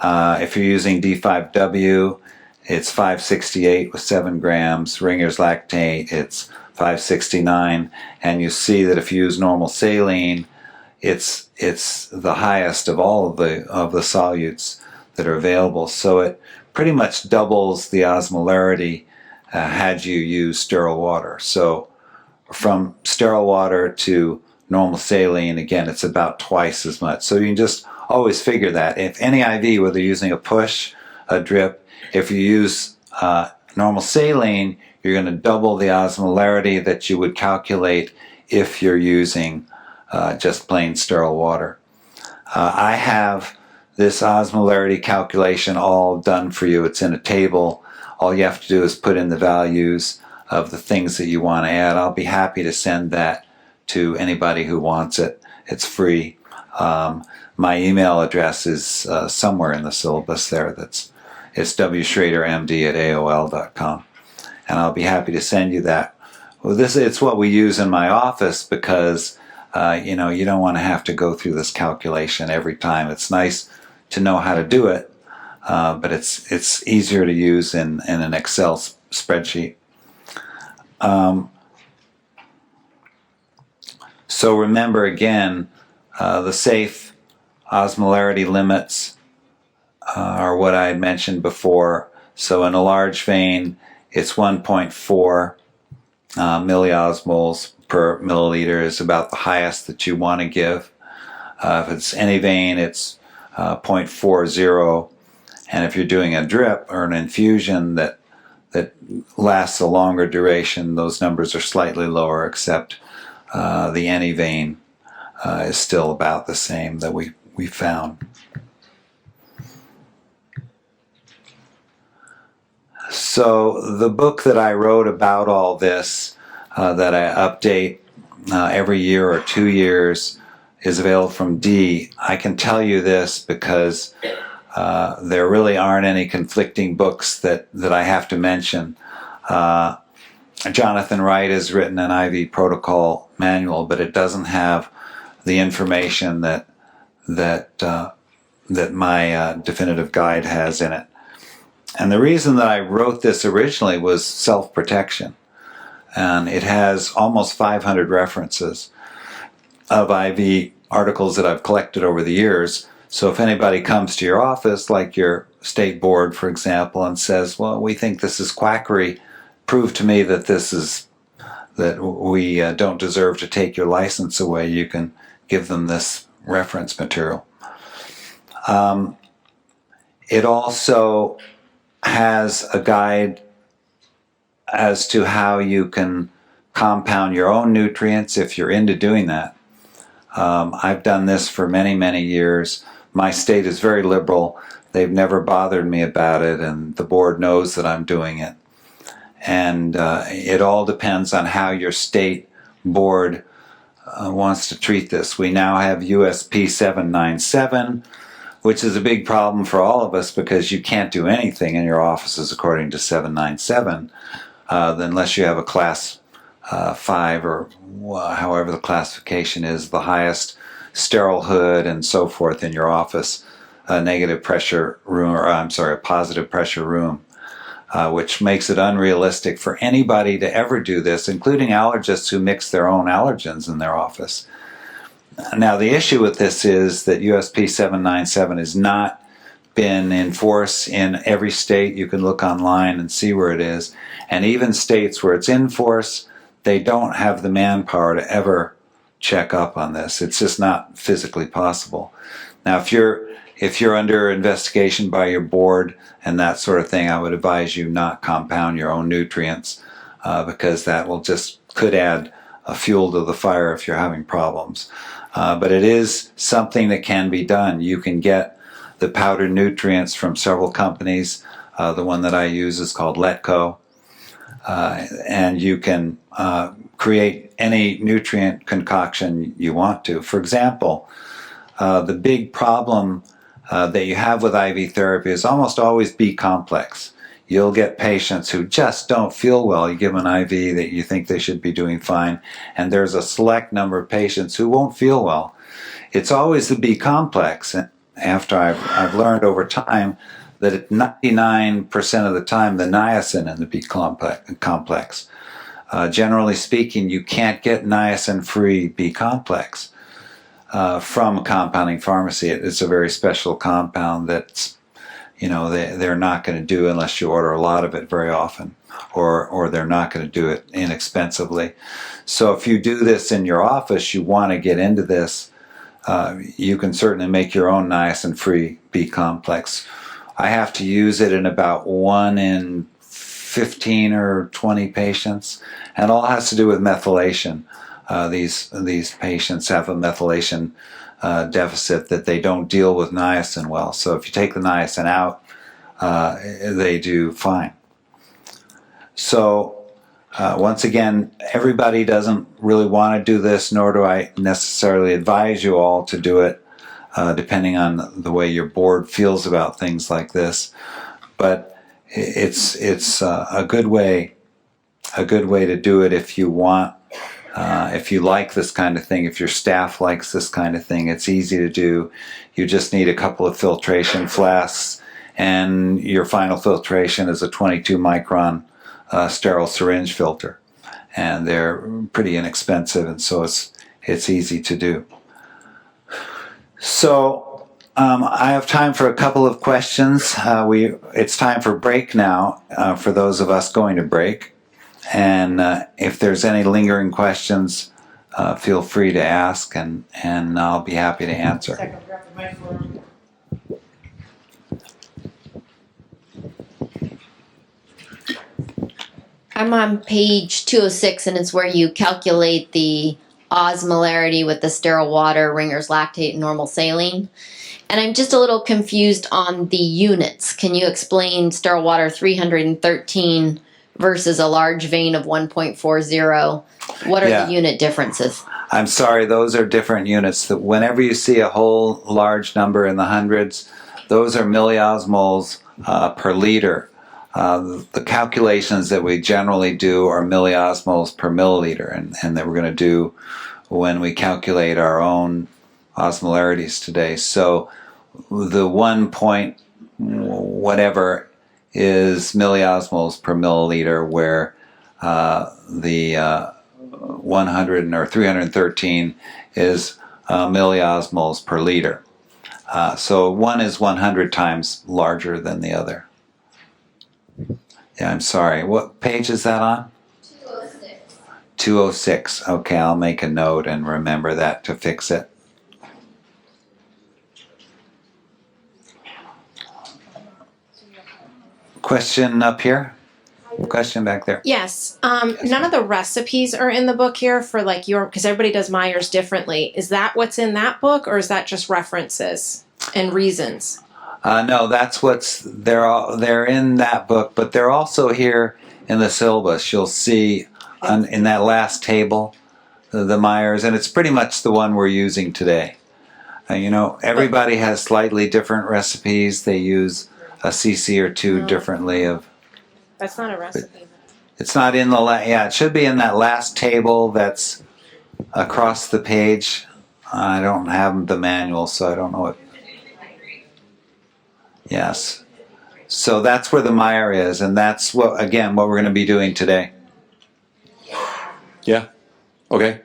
If you're using D5W, it's 568 with 7 grams. Ringer's lactate, it's 569, and you see that if you use normal saline, it's the highest of all of the solutes that are available. So it pretty much doubles the osmolarity had you use sterile water. So from sterile water to normal saline, again, it's about twice as much. So you can just always figure that. If any IV, whether you're using a push, a drip, if you use normal saline, you're going to double the osmolarity that you would calculate if you're using just plain sterile water. I have this osmolarity calculation all done for you. It's in a table. All you have to do is put in the values of the things that you want to add. I'll be happy to send that to anybody who wants it. It's free. My email address is somewhere in the syllabus there. It's wschradermd@aol.com. And I'll be happy to send you that. Well, it's what we use in my office because you don't want to have to go through this calculation every time. It's nice to know how to do it, but it's easier to use in an Excel spreadsheet. So remember again, the safe osmolarity limits are what I had mentioned before. So in a large vein, it's 1.4 milliosmoles per milliliter is about the highest that you want to give. If it's any vein, it's 0.40. And if you're doing a drip or an infusion that lasts a longer duration, those numbers are slightly lower, except the any vein is still about the same that we found. So the book that I wrote about all this, that I update every year or 2 years, is available from D. I can tell you this because there really aren't any conflicting books that I have to mention. Jonathan Wright has written an IV protocol manual, but it doesn't have the information that my definitive guide has in it. And the reason that I wrote this originally was self-protection. And it has almost 500 references of IV articles that I've collected over the years. So if anybody comes to your office, like your state board, for example, and says, well, we think this is quackery, prove to me that that we don't deserve to take your license away, you can give them this reference material. It also has a guide as to how you can compound your own nutrients if you're into doing that. I've done this for many, many years. My state is very liberal. They've never bothered me about it, and the board knows that I'm doing it. And it all depends on how your state board wants to treat this. We now have USP 797, which is a big problem for all of us because you can't do anything in your offices according to 797 unless you have a class 5 or however the classification is, the highest sterile hood and so forth in your office, a negative pressure room, or I'm sorry, a positive pressure room, which makes it unrealistic for anybody to ever do this, including allergists who mix their own allergens in their office. Now, the issue with this is that USP 797 has not been in force in every state. You can look online and see where it is. And even states where it's in force, they don't have the manpower to ever check up on this. It's just not physically possible. Now, if you're under investigation by your board and that sort of thing, I would advise you not compound your own nutrients because that could add a fuel to the fire if you're having problems. But it is something that can be done. You can get the powdered nutrients from several companies. The one that I use is called Letco. And you can create any nutrient concoction you want to. For example, the big problem that you have with IV therapy is almost always B complex. You'll get patients who just don't feel well. You give them an IV that you think they should be doing fine, and there's a select number of patients who won't feel well. It's always the B complex. And after I've learned over time that at 99% of the time, the niacin in the B complex. Generally speaking, you can't get niacin-free B complex from a compounding pharmacy. It's a very special compound that's, they're not going to do unless you order a lot of it very often, or they're not going to do it inexpensively. So if you do this in your office, you want to get into this, you can certainly make your own niacin-free B complex. I have to use it in about 1 in 15 or 20 patients, and all has to do with methylation. These patients have a methylation deficit that they don't deal with niacin well. So if you take the niacin out, they do fine. So once again, everybody doesn't really want to do this, nor do I necessarily advise you all to do it, depending on the way your board feels about things like this. But it's a good way to do it if you want. If you like this kind of thing, if your staff likes this kind of thing, it's easy to do. You just need a couple of filtration flasks, and your final filtration is a 22 micron sterile syringe filter. And they're pretty inexpensive, and so it's easy to do. So I have time for a couple of questions. It's time for break now for those of us going to break. And if there's any lingering questions, feel free to ask, and I'll be happy to answer. I'm on page 206, and it's where you calculate the osmolarity with the sterile water, Ringer's lactate, and normal saline. And I'm just a little confused on the units. Can you explain sterile water 313 versus a large vein of 1.40? What are the unit differences? I'm sorry, those are different units. Whenever you see a whole large number in the hundreds, those are milliosmoles per liter. The calculations that we generally do are milliosmoles per milliliter, and that we're going to do when we calculate our own osmolarities today. So the 1 point whatever is milliosmoles per milliliter, where the 100 or 313 is milliosmoles per liter. So one is 100 times larger than the other. Yeah, I'm sorry. What page is that on? 206. 206. Okay, I'll make a note and remember that to fix it. Question up here? Question back there. Yes. None of the recipes are in the book here for like because everybody does Meyer's differently. Is that what's in that book, or is that just references and reasons? No, that's they're in that book, but they're also here in the syllabus. You'll see in that last table the Meyer's, and it's pretty much the one we're using today. Everybody has slightly different recipes. They use a cc or two differently of. That's not a recipe. It's not in the it should be in that last table that's across the page. I don't have the manual, so I don't know what. Yes. So that's where the Meyer is, and that's what we're going to be doing today. Yeah. Okay.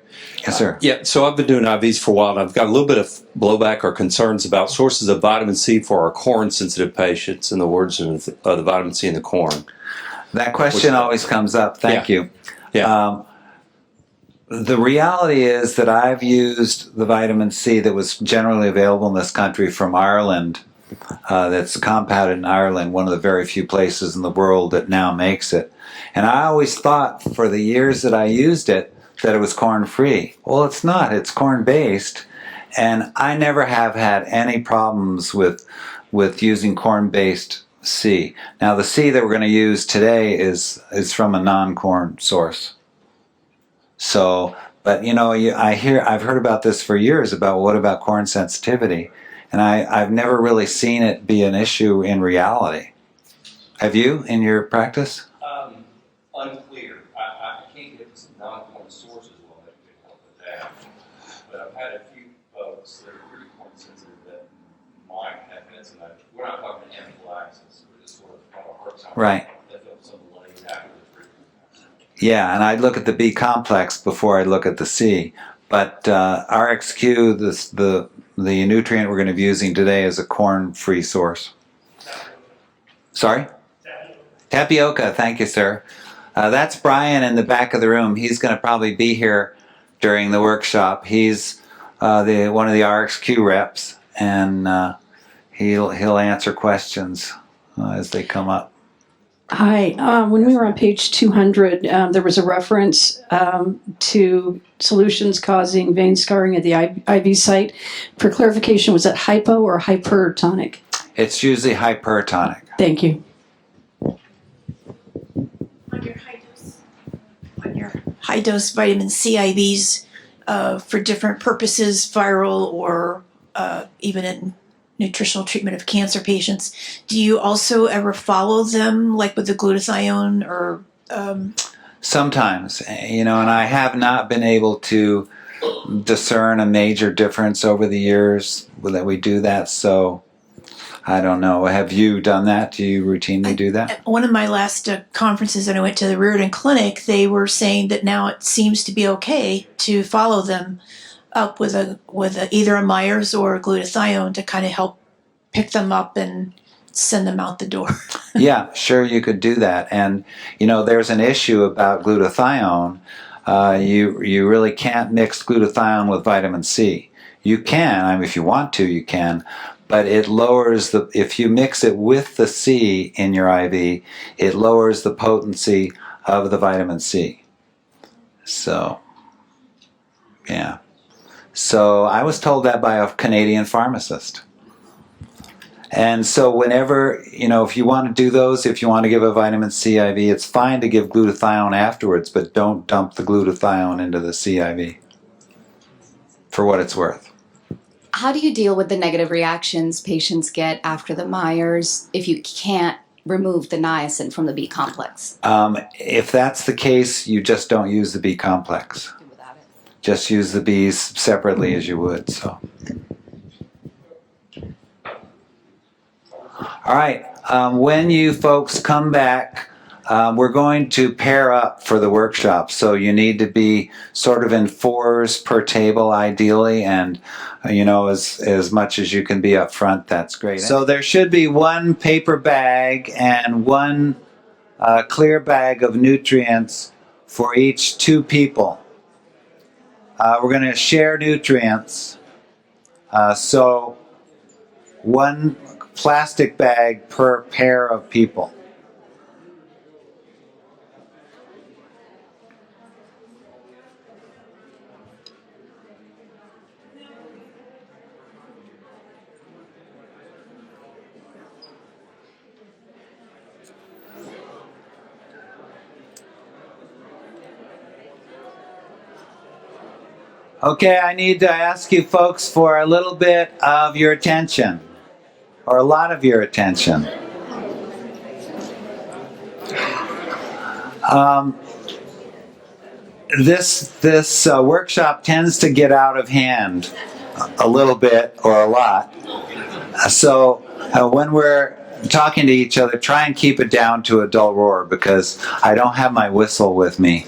Yes, sir. Yeah, so I've been doing IVs for a while, and I've got a little bit of blowback or concerns about sources of vitamin C for our corn-sensitive patients, in the words of the vitamin C in the corn. That question always comes up. Thank you. Yeah. The reality is that I've used the vitamin C that was generally available in this country from Ireland, that's compounded in Ireland, one of the very few places in the world that now makes it. And I always thought for the years that I used it that it was corn-free. Well, it's not. It's corn-based. And I never have had any problems with using corn-based C. Now, the C that we're going to use today is from a non-corn source. So, but I've heard about this for years about what about corn sensitivity, and I've never really seen it be an issue in reality. Have you in your practice? Unclear. I can't get some non-corn sources will make me help with that. But I've had a few folks that are pretty corn sensitive that might have had some. We're not talking anaphylaxis. We're just sort of from a heart time. Right. That felt some delay after the treatment. Yeah, and I'd look at the B complex before I look at the C. But RxQ, the nutrient we're going to be using today, is a corn-free source. Sorry? Tapioca. Thank you, sir. That's Brian in the back of the room. He's going to probably be here during the workshop. He's one of the RxQ reps, and he'll answer questions as they come up. Hi. When we were on page 200, there was a reference to solutions causing vein scarring at the IV site. For clarification, was that hypo or hypertonic? It's usually hypertonic. Thank you. On your high dose vitamin C IVs for different purposes, viral or even in nutritional treatment of cancer patients, do you also ever follow them, like with the glutathione or? Sometimes, and I have not been able to discern a major difference over the years that we do that. So I don't know. Have you done that? Do you routinely do that? At one of my last conferences that I went to, the Reardon Clinic, they were saying that now it seems to be okay to follow them up with either a Myers or a glutathione to kind of help pick them up and send them out the door. Yeah, sure, you could do that. And there's an issue about glutathione. You really can't mix glutathione with vitamin C. You can, if you want to, you can. But it lowers if you mix it with the C in your IV, it lowers the potency of the vitamin C. So, yeah. So I was told that by a Canadian pharmacist. And so whenever, if you want to do those, if you want to give a vitamin C IV, it's fine to give glutathione afterwards, but don't dump the glutathione into the C IV for what it's worth. How do you deal with the negative reactions patients get after the Myers if you can't remove the niacin from the B complex? If that's the case, you just don't use the B complex. just use the B's separately as you would. So, all right. When you folks come back, we're going to pair up for the workshop. So you need to be sort of in 4s per table, ideally, and as much as you can be up front, that's great. So there should be one paper bag and one clear bag of nutrients for each 2 people. We're going to share nutrients. So one plastic bag per pair of people. Okay, I need to ask you folks for a little bit of your attention, or a lot of your attention. This workshop tends to get out of hand a little bit or a lot. So when we're talking to each other, try and keep it down to a dull roar, because I don't have my whistle with me.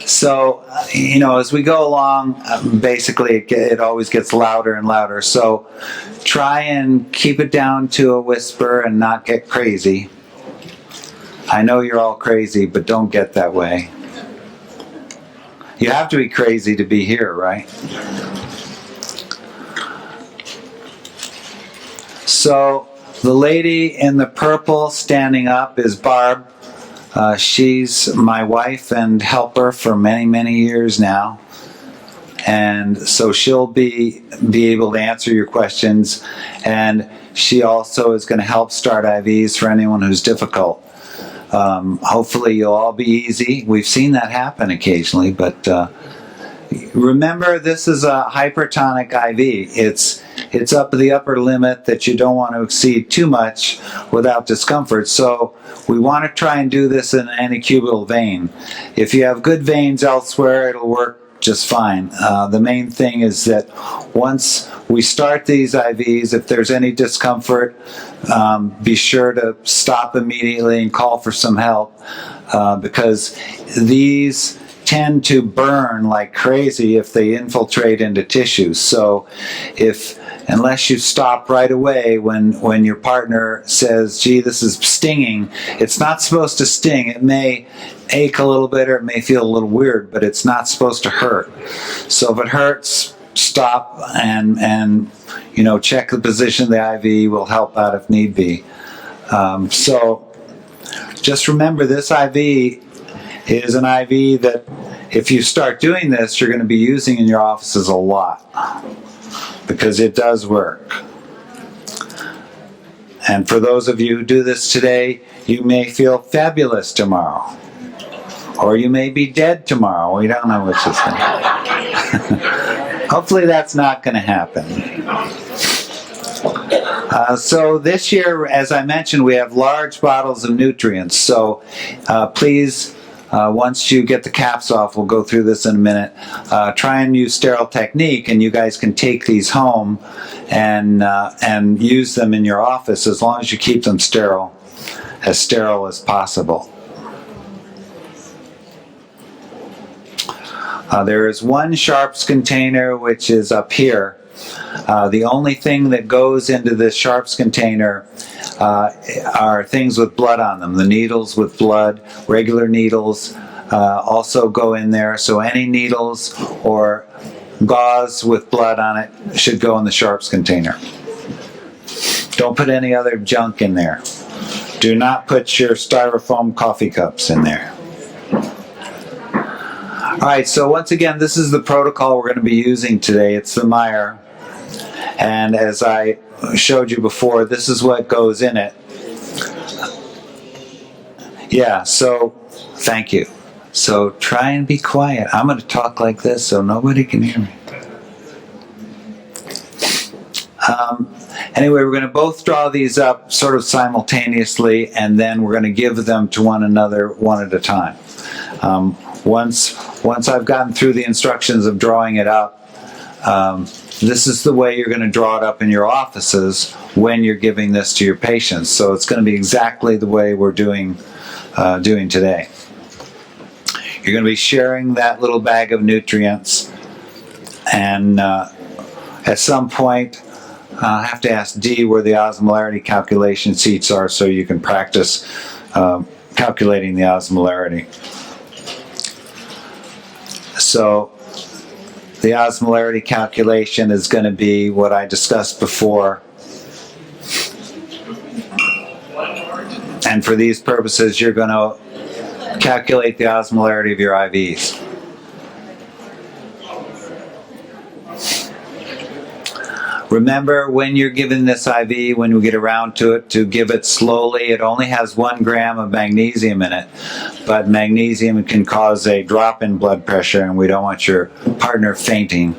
So, as we go along, basically it always gets louder and louder. So try and keep it down to a whisper and not get crazy. I know you're all crazy, but don't get that way. You have to be crazy to be here, right? So the lady in the purple standing up is Barb. She's my wife and helper for many, many years now. And so she'll be able to answer your questions. And she also is going to help start IVs for anyone who's difficult. Hopefully you'll all be easy. We've seen that happen occasionally, but remember, this is a hypertonic IV. It's up to the upper limit that you don't want to exceed too much without discomfort. So we want to try and do this in an antecubital vein. If you have good veins elsewhere, it'll work just fine. The main thing is that once we start these IVs, if there's any discomfort, be sure to stop immediately and call for some help, because these tend to burn like crazy if they infiltrate into tissues. So unless you stop right away when your partner says, gee, this is stinging, it's not supposed to sting. It may ache a little bit or it may feel a little weird, but it's not supposed to hurt. So if it hurts, stop and check the position of the IV. Will help out if need be. So just remember, this IV is an IV that if you start doing this, you're going to be using in your offices a lot, because it does work. And for those of you who do this today, you may feel fabulous tomorrow, or you may be dead tomorrow. We don't know which is going to happen. Hopefully that's not going to happen. So this year, as I mentioned, we have large bottles of nutrients. So please, once you get the caps off, we'll go through this in a minute, try and use sterile technique, and you guys can take these home and use them in your office as long as you keep them sterile as possible. There is one Sharps container, which is up here. The only thing that goes into this Sharps container are things with blood on them. The needles with blood, regular needles also go in there. So any needles or gauze with blood on it should go in the Sharps container. Don't put any other junk in there. Do not put your styrofoam coffee cups in there. All right, so once again, this is the protocol we're going to be using today. It's the Meyer. And as I showed you before, this is what goes in it. Yeah, so thank you. So try and be quiet. I'm going to talk like this so nobody can hear me. Anyway, we're going to both draw these up sort of simultaneously, and then we're going to give them to one another one at a time. once I've gotten through the instructions of drawing it up, this is the way you're going to draw it up in your offices when you're giving this to your patients. So it's going to be exactly the way we're doing today. You're going to be sharing that little bag of nutrients, and at some point I have to ask Dee where the osmolarity calculation sheets are so you can practice calculating the osmolarity. So the osmolarity calculation is going to be what I discussed before. And for these purposes, you're going to calculate the osmolarity of your IVs. Remember, when you're giving this IV, when we get around to it, to give it slowly. It only has 1 gram of magnesium in it, but magnesium can cause a drop in blood pressure, and we don't want your partner fainting.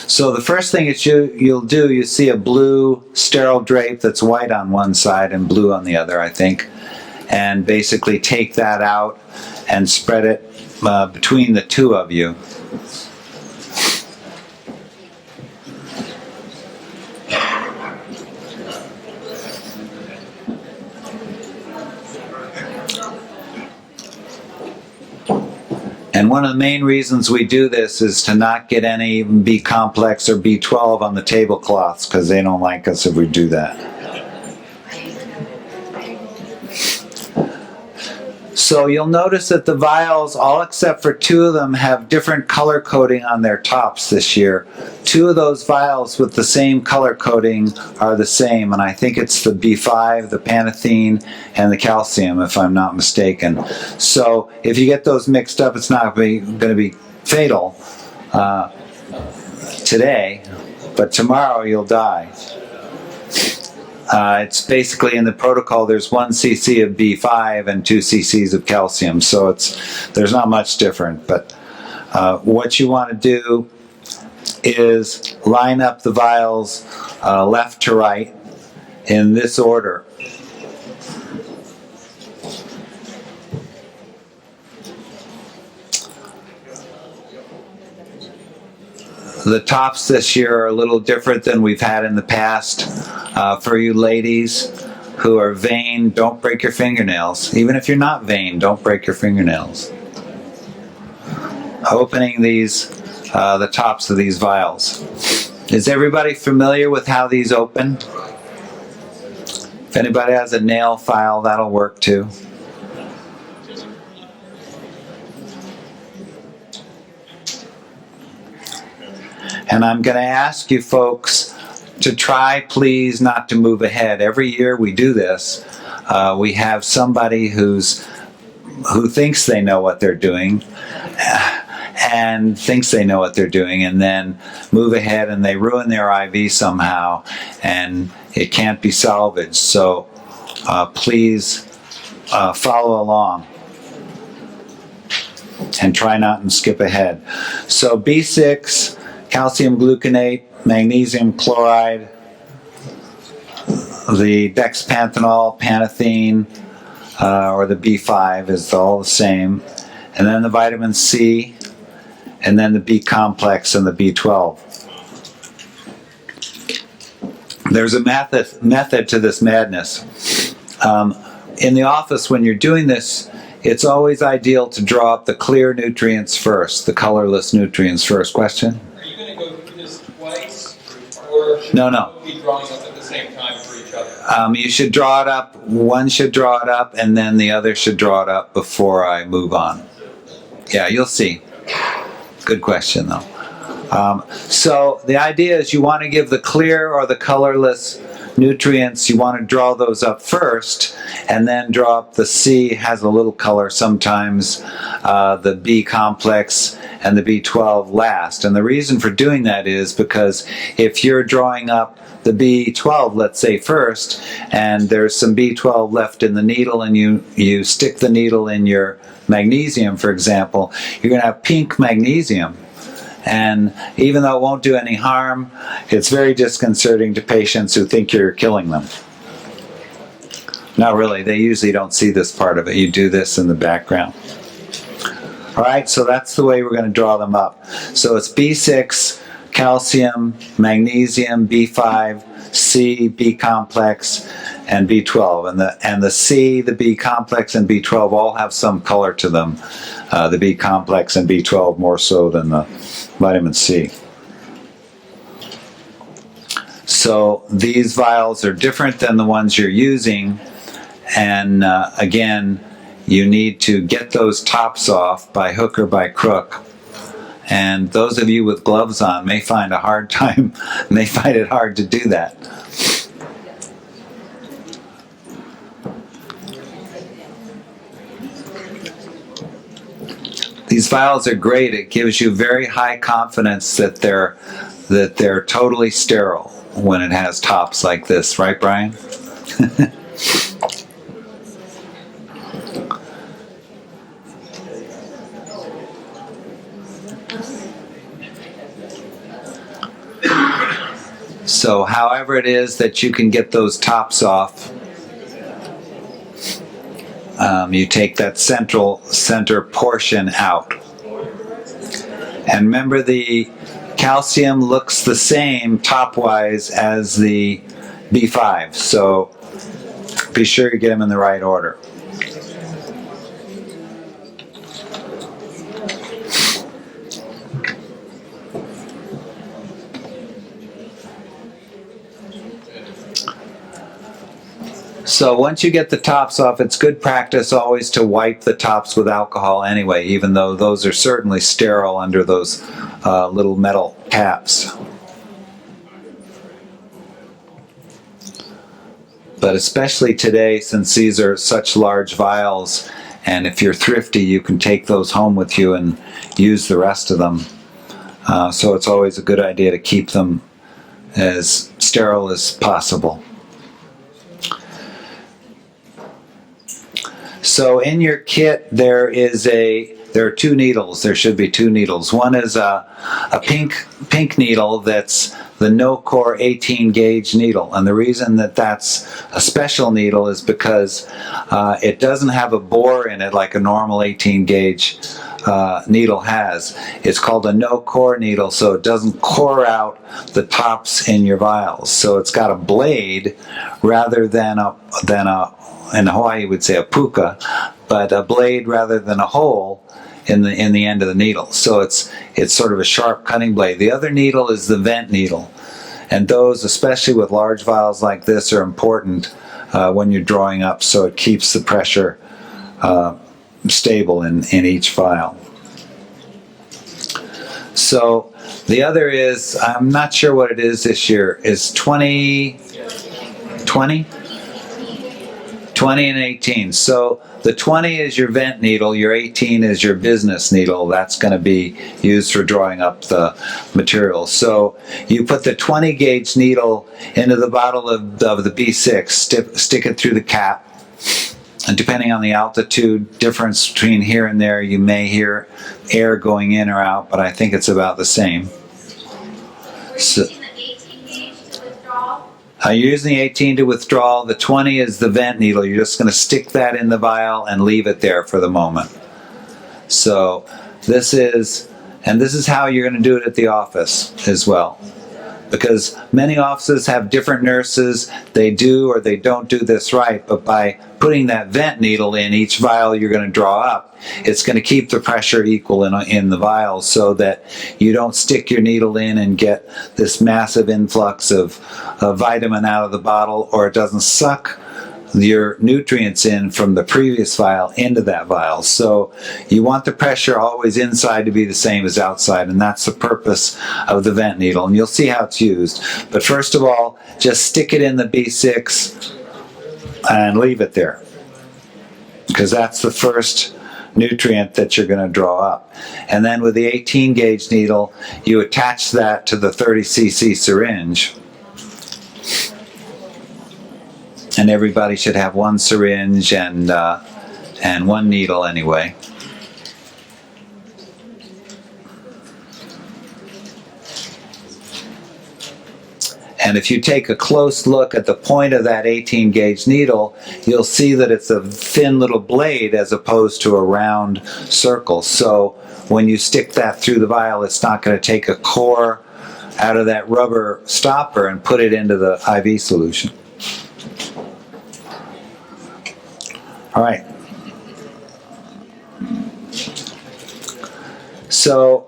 So the first thing that you'll do, you see a blue sterile drape that's white on one side and blue on the other, I think, and basically take that out and spread it between the two of you. And one of the main reasons we do this is to not get any B complex or B12 on the tablecloths, because they don't like us if we do that. So you'll notice that the vials, all except for 2 of them, have different color coding on their tops this year. 2 of those vials with the same color coding are the same, and I think it's the B5, the panathine, and the calcium, if I'm not mistaken. So if you get those mixed up, it's not going to be fatal today, but tomorrow you'll die. It's basically in the protocol, there's 1 cc of B5 and 2 cc's of calcium, so there's not much different. But what you want to do is line up the vials left to right in this order. The tops this year are a little different than we've had in the past. For you ladies who are vain, don't break your fingernails. Even if you're not vain, don't break your fingernails. Opening the tops of these vials. Is everybody familiar with how these open? If anybody has a nail file, that'll work too. And I'm going to ask you folks to try, please, not to move ahead. Every year we do this. We have somebody who thinks they know what they're doing and thinks they know what they're doing, and then move ahead and they ruin their IV somehow, and it can't be salvaged. So please follow along and try not to skip ahead. So B6, calcium gluconate, magnesium chloride, the dexpanthenol, panathine, or the B5 is all the same, and then the vitamin C, and then the B complex and the B12. There's a method to this madness. In the office, when you're doing this, it's always ideal to draw up the clear nutrients first, the colorless nutrients first. Question? Are you going to go through this twice, or should No. we be drawing up at the same time for each other? You should draw it up. One should draw it up, and then the other should draw it up before I move on. Yeah, you'll see. Good question, though. So the idea is you want to give the clear or the colorless nutrients. You want to draw those up first, and then draw up the C, has a little color sometimes, the B complex and the B12 last. And the reason for doing that is because if you're drawing up the B12, let's say, first, and there's some B12 left in the needle, and you stick the needle in your magnesium, for example, you're going to have pink magnesium. And even though it won't do any harm, it's very disconcerting to patients who think you're killing them. Not really. They usually don't see this part of it. You do this in the background. All right, so that's the way we're going to draw them up. So it's B6, calcium, magnesium, B5, C, B complex, and B12. And the C, the B complex, and B12 all have some color to them. The B complex and B12 more so than the vitamin C. So these vials are different than the ones you're using. And again, you need to get those tops off by hook or by crook. And those of you with gloves on may find a hard time, may find it hard to do that. These vials are great. It gives you very high confidence that they're totally sterile when it has tops like this, right, Brian? So however it is that you can get those tops off, you take that center portion out. And remember, the calcium looks the same top-wise as the B5, so be sure you get them in the right order. So once you get the tops off, it's good practice always to wipe the tops with alcohol anyway, even though those are certainly sterile under those little metal caps. But especially today, since these are such large vials, and if you're thrifty, you can take those home with you and use the rest of them. So it's always a good idea to keep them as sterile as possible. So in your kit, there are two needles. There should be two needles. One is a pink needle that's the no-core 18 gauge needle. And the reason that that's a special needle is because it doesn't have a bore in it like a normal 18 gauge needle has. It's called a no-core needle, so it doesn't core out the tops in your vials. So it's got a blade rather than a in Hawaii you would say a puka, but a blade rather than a hole in the end of the needle. So it's sort of a sharp cutting blade. The other needle is the vent needle, and those, especially with large vials like this, are important when you're drawing up, so it keeps the pressure stable in each vial. So the other is, I'm not sure what it is this year, is 20 and 18. So the 20 is your vent needle, your 18 is your business needle. That's going to be used for drawing up the material. So you put the 20 gauge needle into the bottle of the B6, stick it through the cap, and depending on the altitude difference between here and there, you may hear air going in or out, but I think it's about the same. So, you're using the 18 to withdraw. The 20 is the vent needle. You're just going to stick that in the vial and leave it there for the moment. So this is how you're going to do it at the office as well. Because many offices have different nurses. They do or they don't do this right, but by putting that vent needle in each vial you're going to draw up, it's going to keep the pressure equal in the vial so that you don't stick your needle in and get this massive influx of vitamin out of the bottle, or it doesn't suck your nutrients in from the previous vial into that vial. So you want the pressure always inside to be the same as outside, and that's the purpose of the vent needle, and you'll see how it's used. But first of all, just stick it in the B6 and leave it there, because that's the first nutrient that you're going to draw up. And then with the 18 gauge needle, you attach that to the 30 cc syringe. And everybody should have one syringe and one needle anyway. And if you take a close look at the point of that 18 gauge needle, you'll see that it's a thin little blade as opposed to a round circle. So when you stick that through the vial, it's not going to take a core out of that rubber stopper and put it into the IV solution. All right. So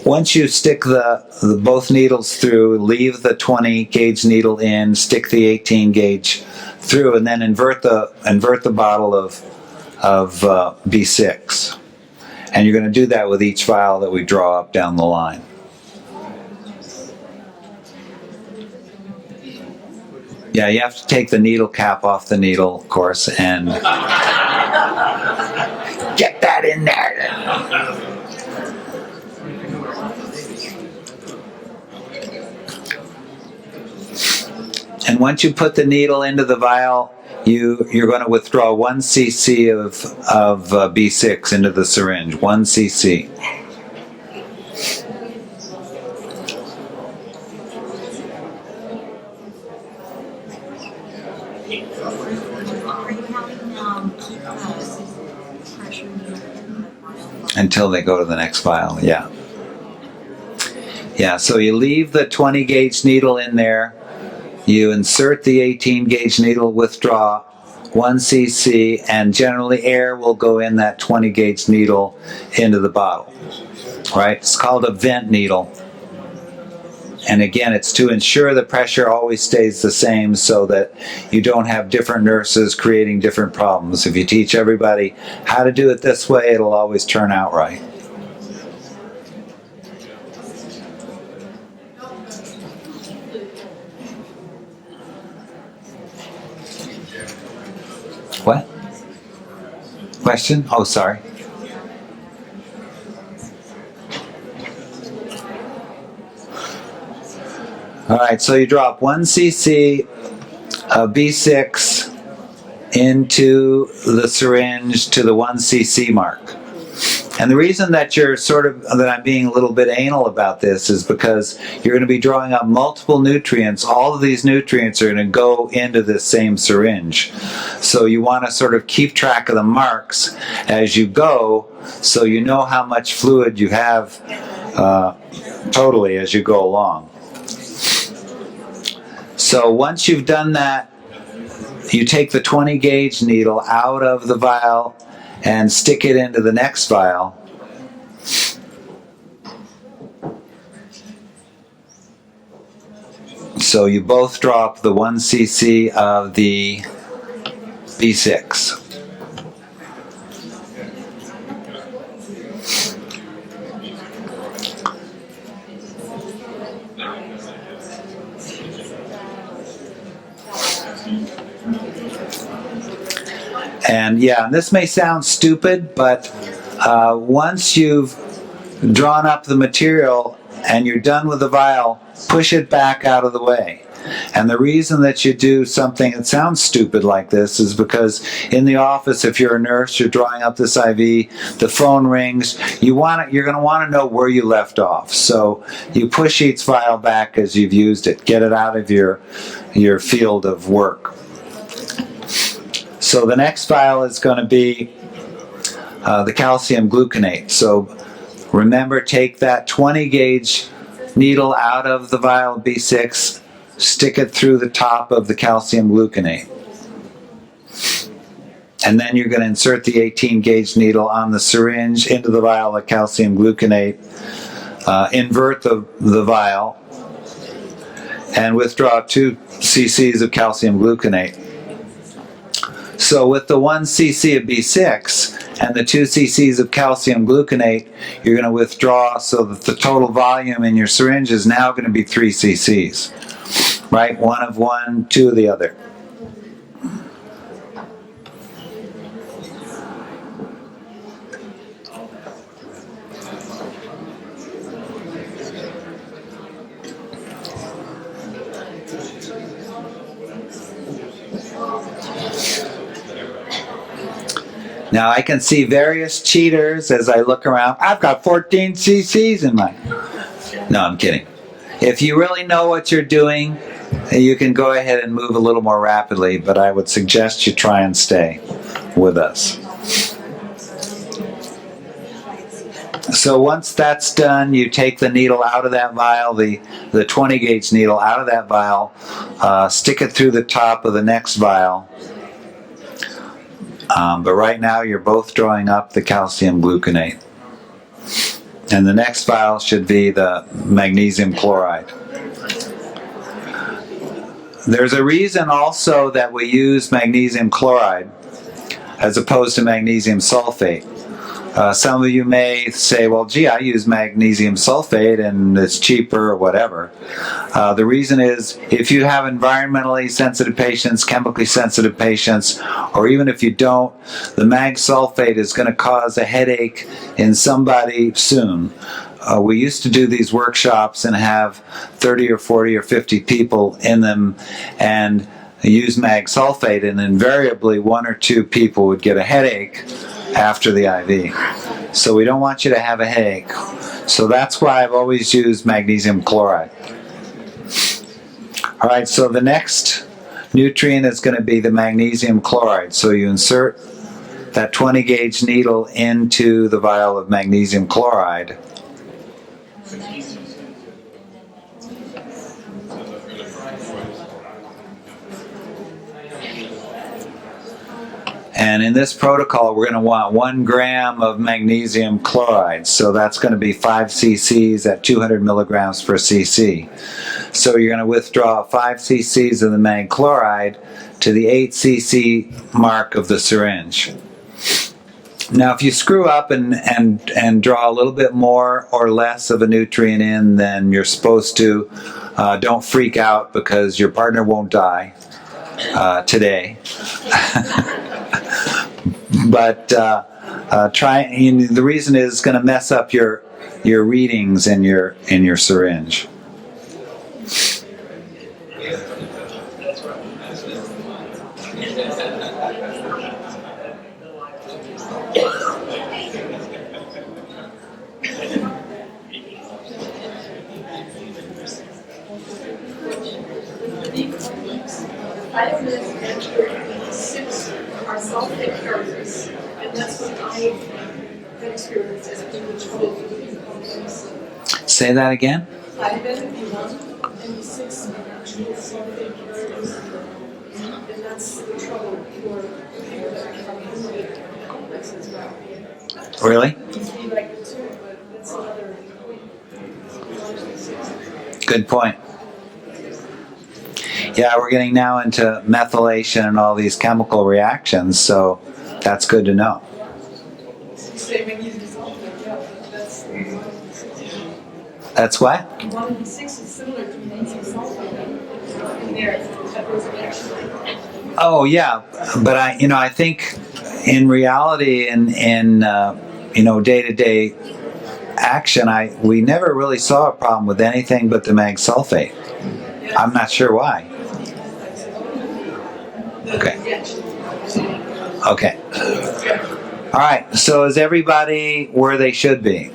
once you stick the both needles through, leave the 20 gauge needle in, stick the 18 gauge through, and then invert the bottle of B6. And you're going to do that with each vial that we draw up down the line. Yeah, you have to take the needle cap off the needle, of course, and get that in there. And once you put the needle into the vial, you're going to withdraw 1 cc of B6 into the syringe. 1 cc. Until they go to the next vial, yeah. Yeah, so you leave the 20 gauge needle in there. You insert the 18 gauge needle, withdraw 1 cc, and generally air will go in that 20 gauge needle into the bottle. Right? It's called a vent needle. And again, it's to ensure the pressure always stays the same so that you don't have different nurses creating different problems. If you teach everybody how to do it this way, it'll always turn out right. What? Question? Oh, sorry. All right, so you drop 1 cc of B6 into the syringe to the 1 cc mark. And the reason that that I'm being a little bit anal about this is because you're going to be drawing up multiple nutrients. All of these nutrients are going to go into this same syringe. So you want to sort of keep track of the marks as you go so you know how much fluid you have totally as you go along. So once you've done that, you take the 20 gauge needle out of the vial and stick it into the next vial. So you both drop the 1 cc of the B6. And yeah, this may sound stupid, but once you've drawn up the material and you're done with the vial, push it back out of the way. And the reason that you do something that sounds stupid like this is because in the office, if you're a nurse, you're drawing up this IV, the phone rings, you're going to want to know where you left off. So you push each vial back as you've used it. Get it out of your field of work. So the next vial is going to be the calcium gluconate. So remember, take that 20 gauge needle out of the vial of B6, stick it through the top of the calcium gluconate. And then you're going to insert the 18 gauge needle on the syringe into the vial of calcium gluconate, invert the vial, and withdraw 2 cc's of calcium gluconate. So with the 1 cc of B6 and the 2 cc's of calcium gluconate, you're going to withdraw so that the total volume in your syringe is now going to be 3 cc's. Right? 1 of one, 2 of the other. Now I can see various cheaters as I look around. I've got 14 cc's in mine. No, I'm kidding. If you really know what you're doing, you can go ahead and move a little more rapidly, but I would suggest you try and stay with us. So once that's done, you take the needle out of that vial, the 20 gauge needle out of that vial, stick it through the top of the next vial. But right now you're both drawing up the calcium gluconate. And the next vial should be the magnesium chloride. There's a reason also that we use magnesium chloride as opposed to magnesium sulfate. Some of you may say, well, gee, I use magnesium sulfate and it's cheaper or whatever. The reason is if you have environmentally sensitive patients, chemically sensitive patients, or even if you don't, the mag sulfate is going to cause a headache in somebody soon. We used to do these workshops and have 30 or 40 or 50 people in them and use mag sulfate, and invariably 1 or 2 people would get a headache after the IV. So we don't want you to have a headache. So that's why I've always used magnesium chloride. All right, so the next nutrient is going to be the magnesium chloride. So you insert that 20 gauge needle into the vial of magnesium chloride. And in this protocol, we're going to want 1 gram of magnesium chloride. So that's going to be 5 cc's at 200 milligrams per cc. So you're going to withdraw 5 cc's of the mag chloride to the 8 cc mark of the syringe. Now, if you screw up and draw a little bit more or less of a nutrient in than you're supposed to, don't freak out because your partner won't die today. But the reason is it's going to mess up your readings in your syringe. Are sulfate carriers, and that's what I have experienced as being trouble with. Say that again? Vitamin B1 and B6 are sulfate carriers, and that's the trouble for people that are from complex as well. Really? It's be like it too, but that's another Good point. Yeah, we're getting now into methylation and all these chemical reactions, so that's good to know. Same magnesium sulfate, yeah, that's That's what? 1 and 6 is similar to magnesium sulfate in there, that was reaction. Oh yeah, but I think in reality, in day-to-day action, we never really saw a problem with anything but the mag sulfate. I'm not sure why. Okay. Okay. All right. So is everybody where they should be?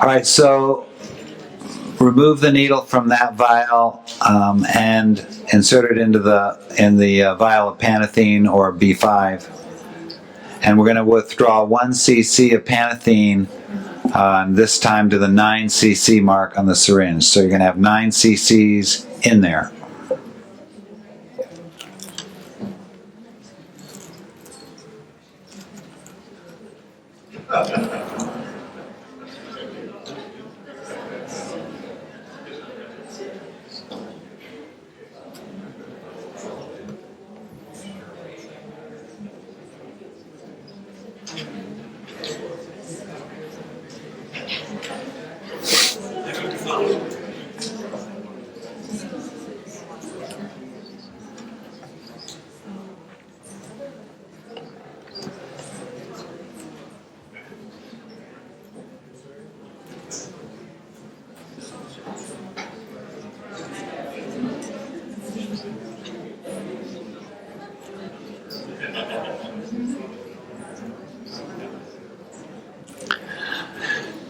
All right. So remove the needle from that vial and insert it into the vial of panathine or B5, and we're going to withdraw 1 cc of panathine. This time to the 9 cc mark on the syringe. So you're going to have 9 cc's in there.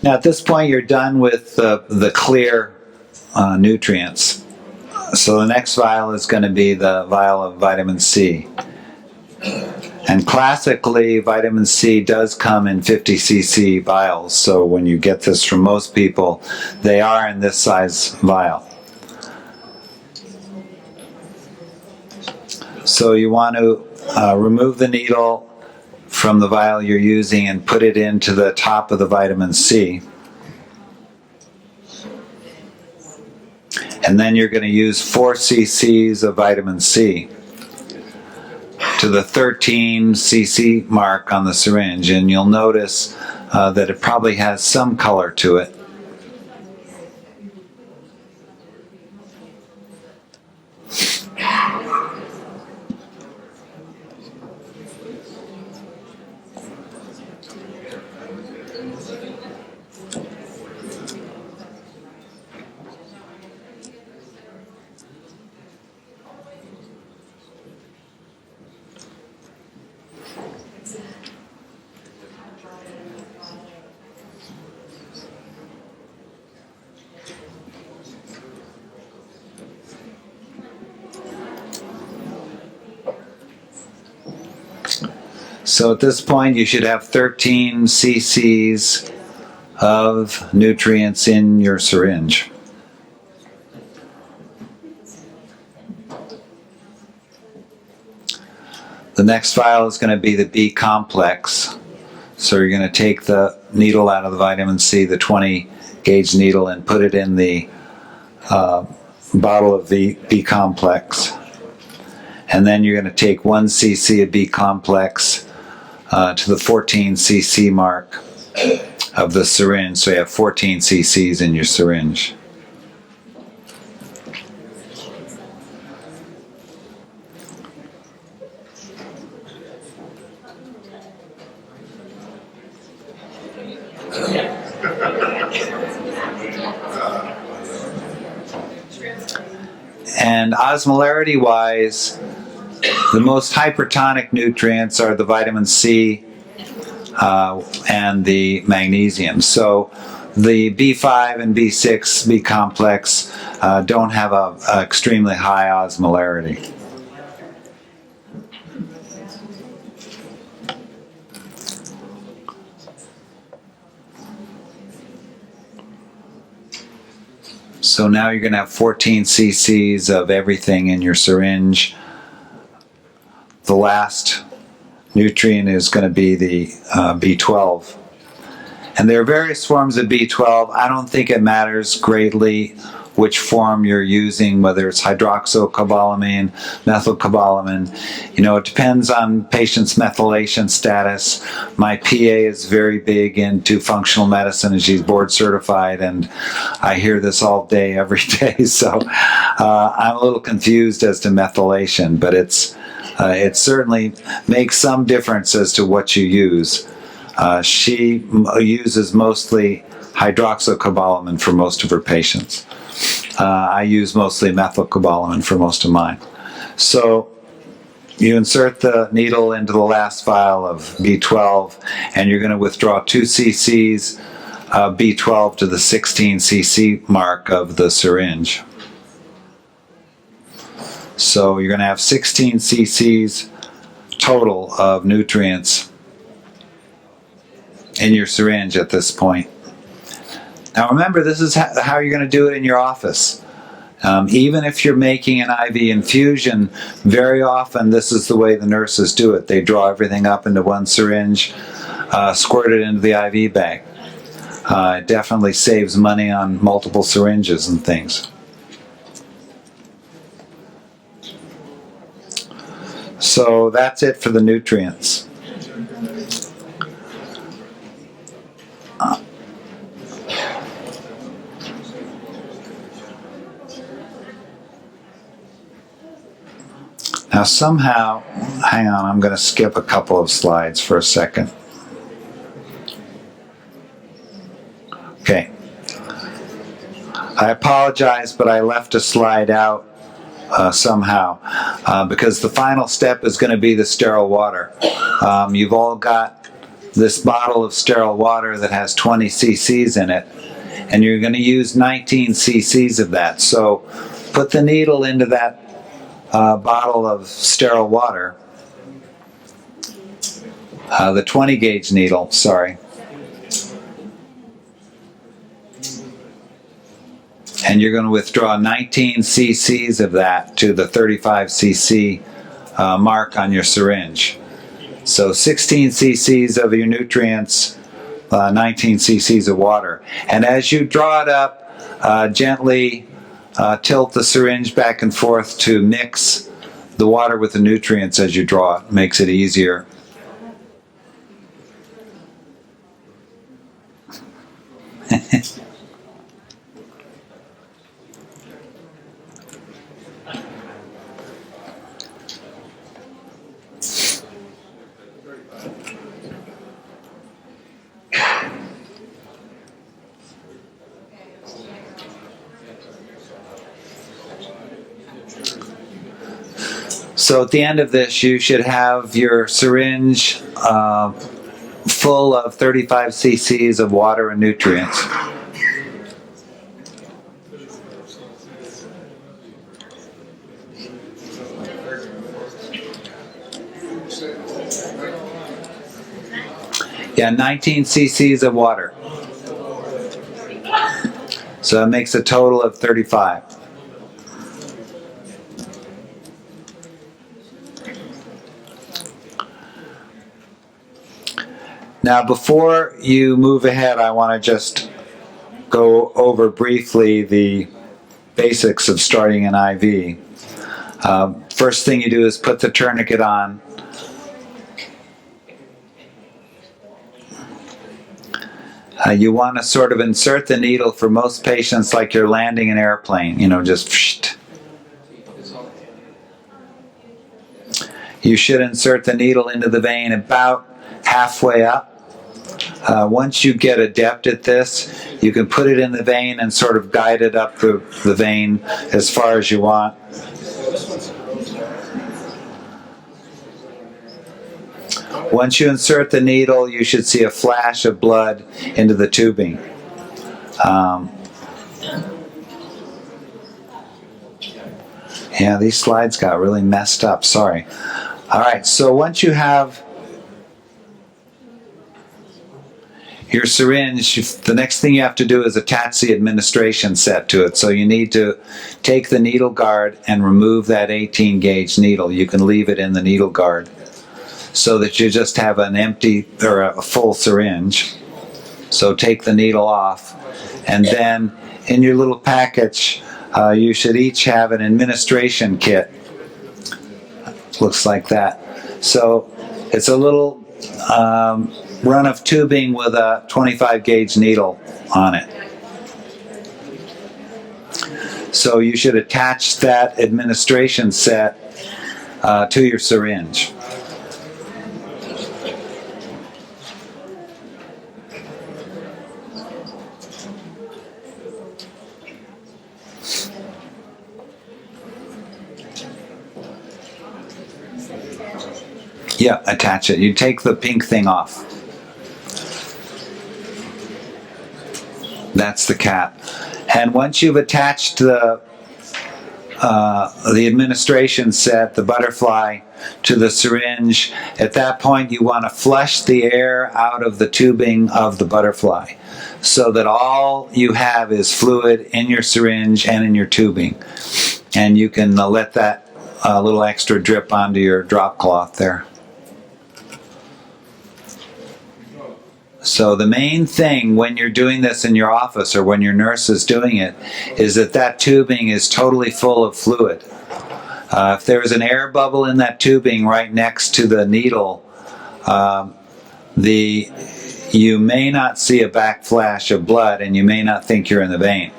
Now at this point you're done with the clear nutrients. So the next vial is going to be the vial of vitamin C. And classically, vitamin C does come in 50 cc vials. So when you get this from most people, they are in this size vial. So you want to remove the needle from the vial you're using and put it into the top of the vitamin C. And then you're going to use 4 cc's of vitamin C to the 13 cc mark on the syringe. And you'll notice that it probably has some color to it. So at this point, you should have 13 cc's of nutrients in your syringe. The next vial is going to be the B complex. So you're going to take the needle out of the vitamin C, the 20 gauge needle, and put it in the bottle of the B complex. And then you're going to take 1 cc of B complex to the 14 cc mark of the syringe. So you have 14 cc's in your syringe. And osmolarity wise, the most hypertonic nutrients are the vitamin C and the magnesium. So the B5 and B6, B complex, don't have a extremely high osmolarity. So now you're going to have 14 cc's of everything in your syringe. The last nutrient is going to be the B12. And there are various forms of B12. I don't think it matters greatly which form you're using, whether it's hydroxycobalamin, methylcobalamin. You know, it depends on patient's methylation status. My PA is very big into functional medicine, and she's board certified, and I hear this all day, every day. So I'm a little confused as to methylation, but it certainly makes some difference as to what you use. She uses mostly hydroxycobalamin for most of her patients. I use mostly methylcobalamin for most of mine. So you insert the needle into the last vial of B12, and you're going to withdraw 2 cc's of B12 to the 16 cc mark of the syringe. So you're going to have 16 cc's total of nutrients in your syringe at this point. Now remember, this is how you're going to do it in your office. Even if you're making an IV infusion, very often this is the way the nurses do it. They draw everything up into one syringe, squirt it into the IV bag. It definitely saves money on multiple syringes and things. So that's it for the nutrients. Now somehow, hang on, I'm going to skip a couple of slides for a second. Okay. I apologize, but I left a slide out somehow because the final step is going to be the sterile water. You've all got this bottle of sterile water that has 20 cc's in it, and you're going to use 19 cc's of that. So put the needle into that bottle of sterile water, the 20 gauge needle, sorry. And you're going to withdraw 19 cc's of that to the 35 cc mark on your syringe. So 16 cc's of your nutrients, 19 cc's of water. And as you draw it up, gently tilt the syringe back and forth to mix the water with the nutrients as you draw it. Makes it easier. So at the end of this, you should have your syringe full of 35 cc's of water and nutrients. Yeah, 19 cc's of water. So that makes a total of 35. Now, before you move ahead, I want to just go over briefly the basics of starting an IV. First thing you do is put the tourniquet on. You want to sort of insert the needle for most patients like you're landing an airplane, just psht. You should insert the needle into the vein about halfway up. Once you get adept at this, you can put it in the vein and sort of guide it up the vein as far as you want. Once you insert the needle, you should see a flash of blood into the tubing. Yeah, these slides got really messed up, sorry. All right, so once you have your syringe, the next thing you have to do is attach the administration set to it. So you need to take the needle guard and remove that 18 gauge needle. You can leave it in the needle guard so that you just have an empty or a full syringe. So take the needle off, and then in your little package you should each have an administration kit. Looks like that. So it's a little run of tubing with a 25 gauge needle on it. So you should attach that administration set to your syringe. Yeah, attach it. You take the pink thing off. That's the cap. And once you've attached the administration set, the butterfly, to the syringe, at that point you want to flush the air out of the tubing of the butterfly so that all you have is fluid in your syringe and in your tubing. And you can let that little extra drip onto your drop cloth there. So the main thing when you're doing this in your office or when your nurse is doing it is that that tubing is totally full of fluid. If there's an air bubble in that tubing right next to the needle, you may not see a backflash of blood and you may not think you're in the vein.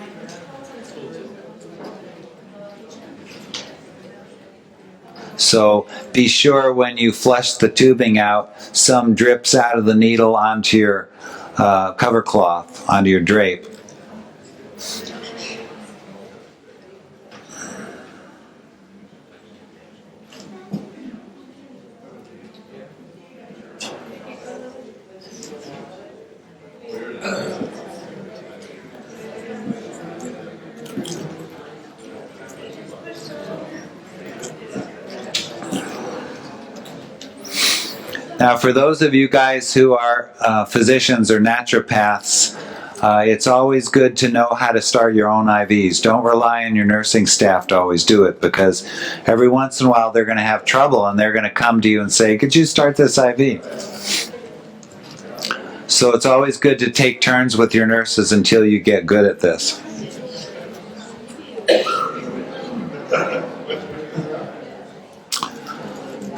So be sure when you flush the tubing out, some drips out of the needle onto your cover cloth, onto your drape. Now, for those of you guys who are physicians or naturopaths, it's always good to know how to start your own IVs. Don't rely on your nursing staff to always do it, because every once in a while they're going to have trouble and they're going to come to you and say, could you start this IV? So it's always good to take turns with your nurses until you get good at this.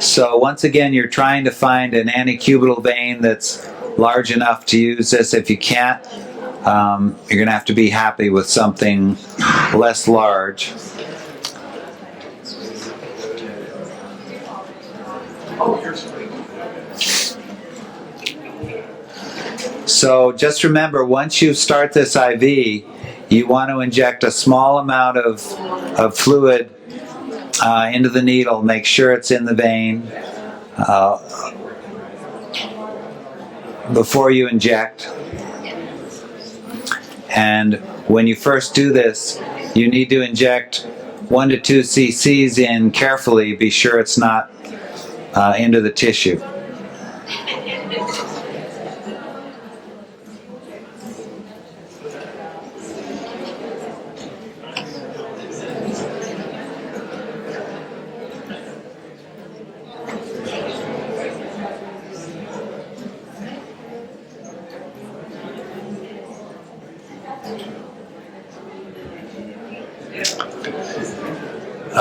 So once again, you're trying to find an antecubital vein that's large enough to use this. If you can't, you're going to have to be happy with something less large. So just remember, once you start this IV, you want to inject a small amount of fluid into the needle. Make sure it's in the vein before you inject. And when you first do this, you need to inject 1 to 2 cc's in carefully. Be sure it's not into the tissue.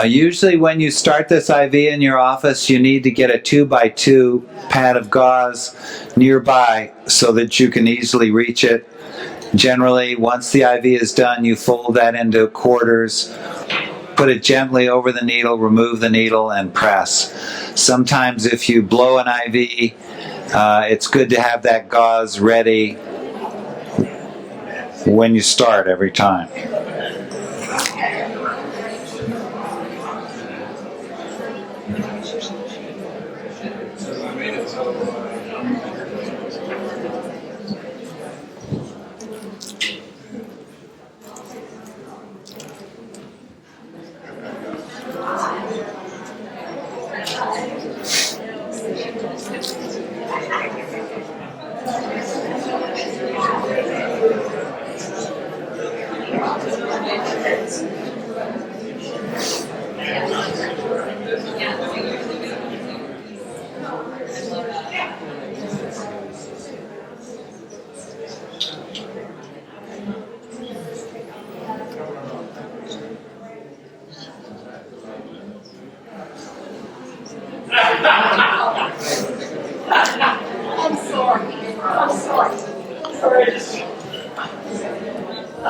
Usually when you start this IV in your office, you need to get a 2x2 pad of gauze nearby so that you can easily reach it. Generally, once the IV is done, you fold that into quarters, put it gently over the needle, remove the needle, and press. Sometimes if you blow an IV, it's good to have that gauze ready when you start every time.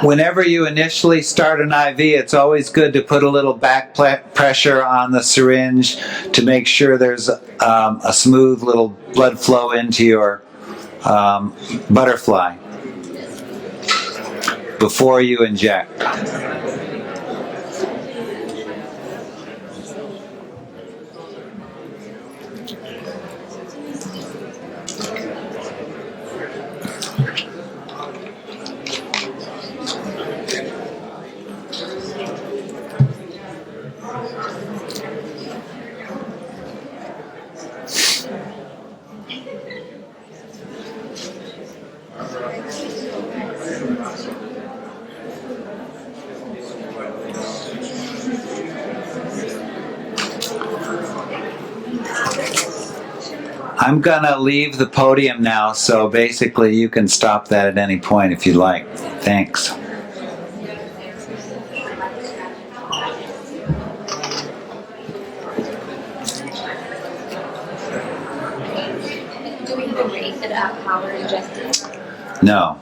Whenever you initially start an IV, it's always good to put a little back pressure on the syringe to make sure there's a smooth little blood flow into your butterfly before you inject. I'm gonna leave the podium now, so basically you can stop that at any point if you'd like. Thanks. Do we have a rate at how we're injecting? No,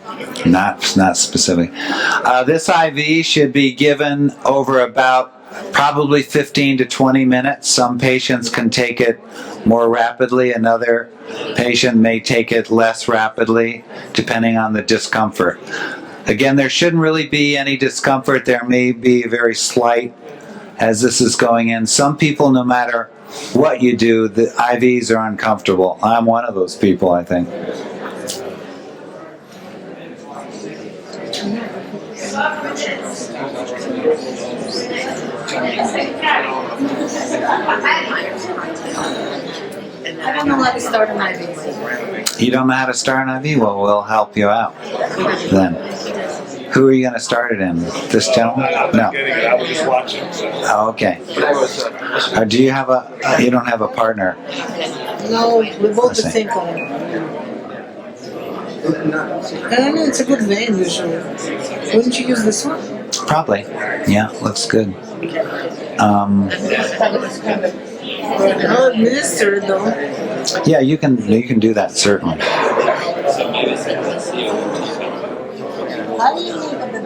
not specific. This IV should be given over about probably 15 to 20 minutes. Some patients can take it more rapidly. Another patient may take it less rapidly, depending on the discomfort. Again, there shouldn't really be any discomfort. There may be very slight as this is going in. Some people, no matter what you do, the IVs are uncomfortable. I'm one of those people, I think. I don't know how to start an IV. You don't know how to start an IV? Well, we'll help you out then. Who are you going to start it in? This gentleman? No. I was just watching. So. Oh, okay. Do you have a? You don't have a partner? No, we're both the same color. I don't know, it's a good vein usually. Wouldn't you use this one? Probably. Yeah, looks good. I'll administer it though. Yeah, you can do that certainly. How do you make a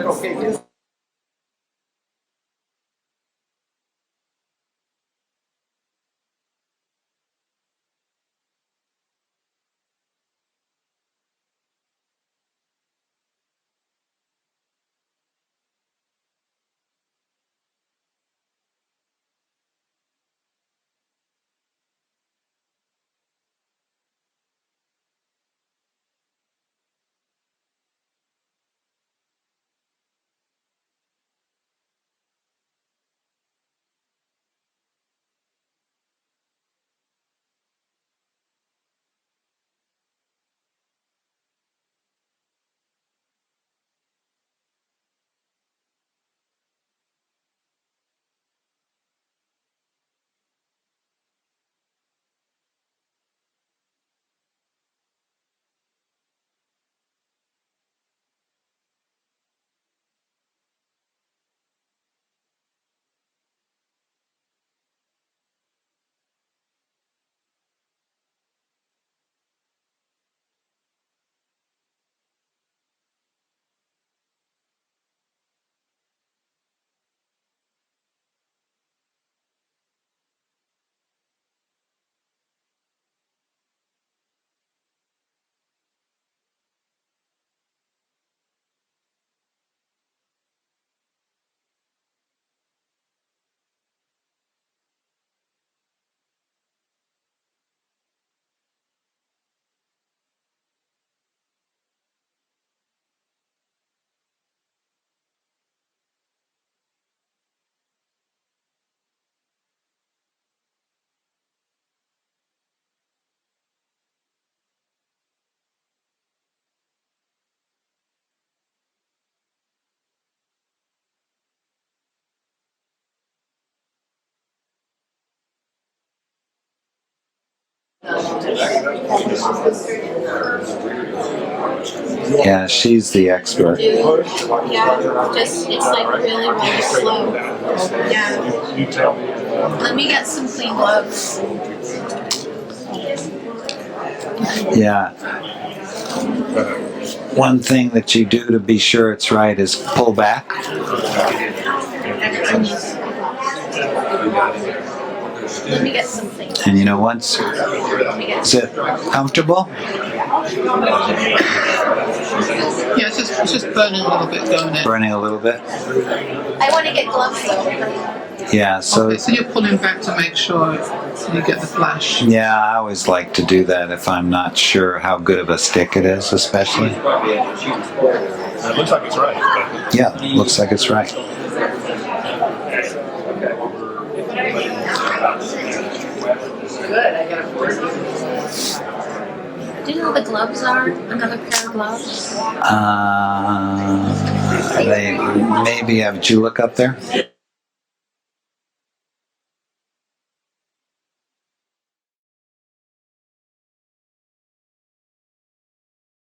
Yeah, she's the expert. Yeah, just it's like really, really slow. Yeah. Let me get some clean gloves. Yeah. One thing that you do to be sure it's right is pull back. Let me get some clean gloves. And you know, once, is it comfortable? Yeah, it's just burning a little bit, don't it? Burning a little bit? I want to get gloves though. Yeah, so. Okay, so you're pulling back to make sure you get the flash. Yeah, I always like to do that if I'm not sure how good of a stick it is, especially. It looks like it's right. Yeah, looks like it's right. Do you know what the gloves are? Another pair of gloves? They maybe have. Did you look up there?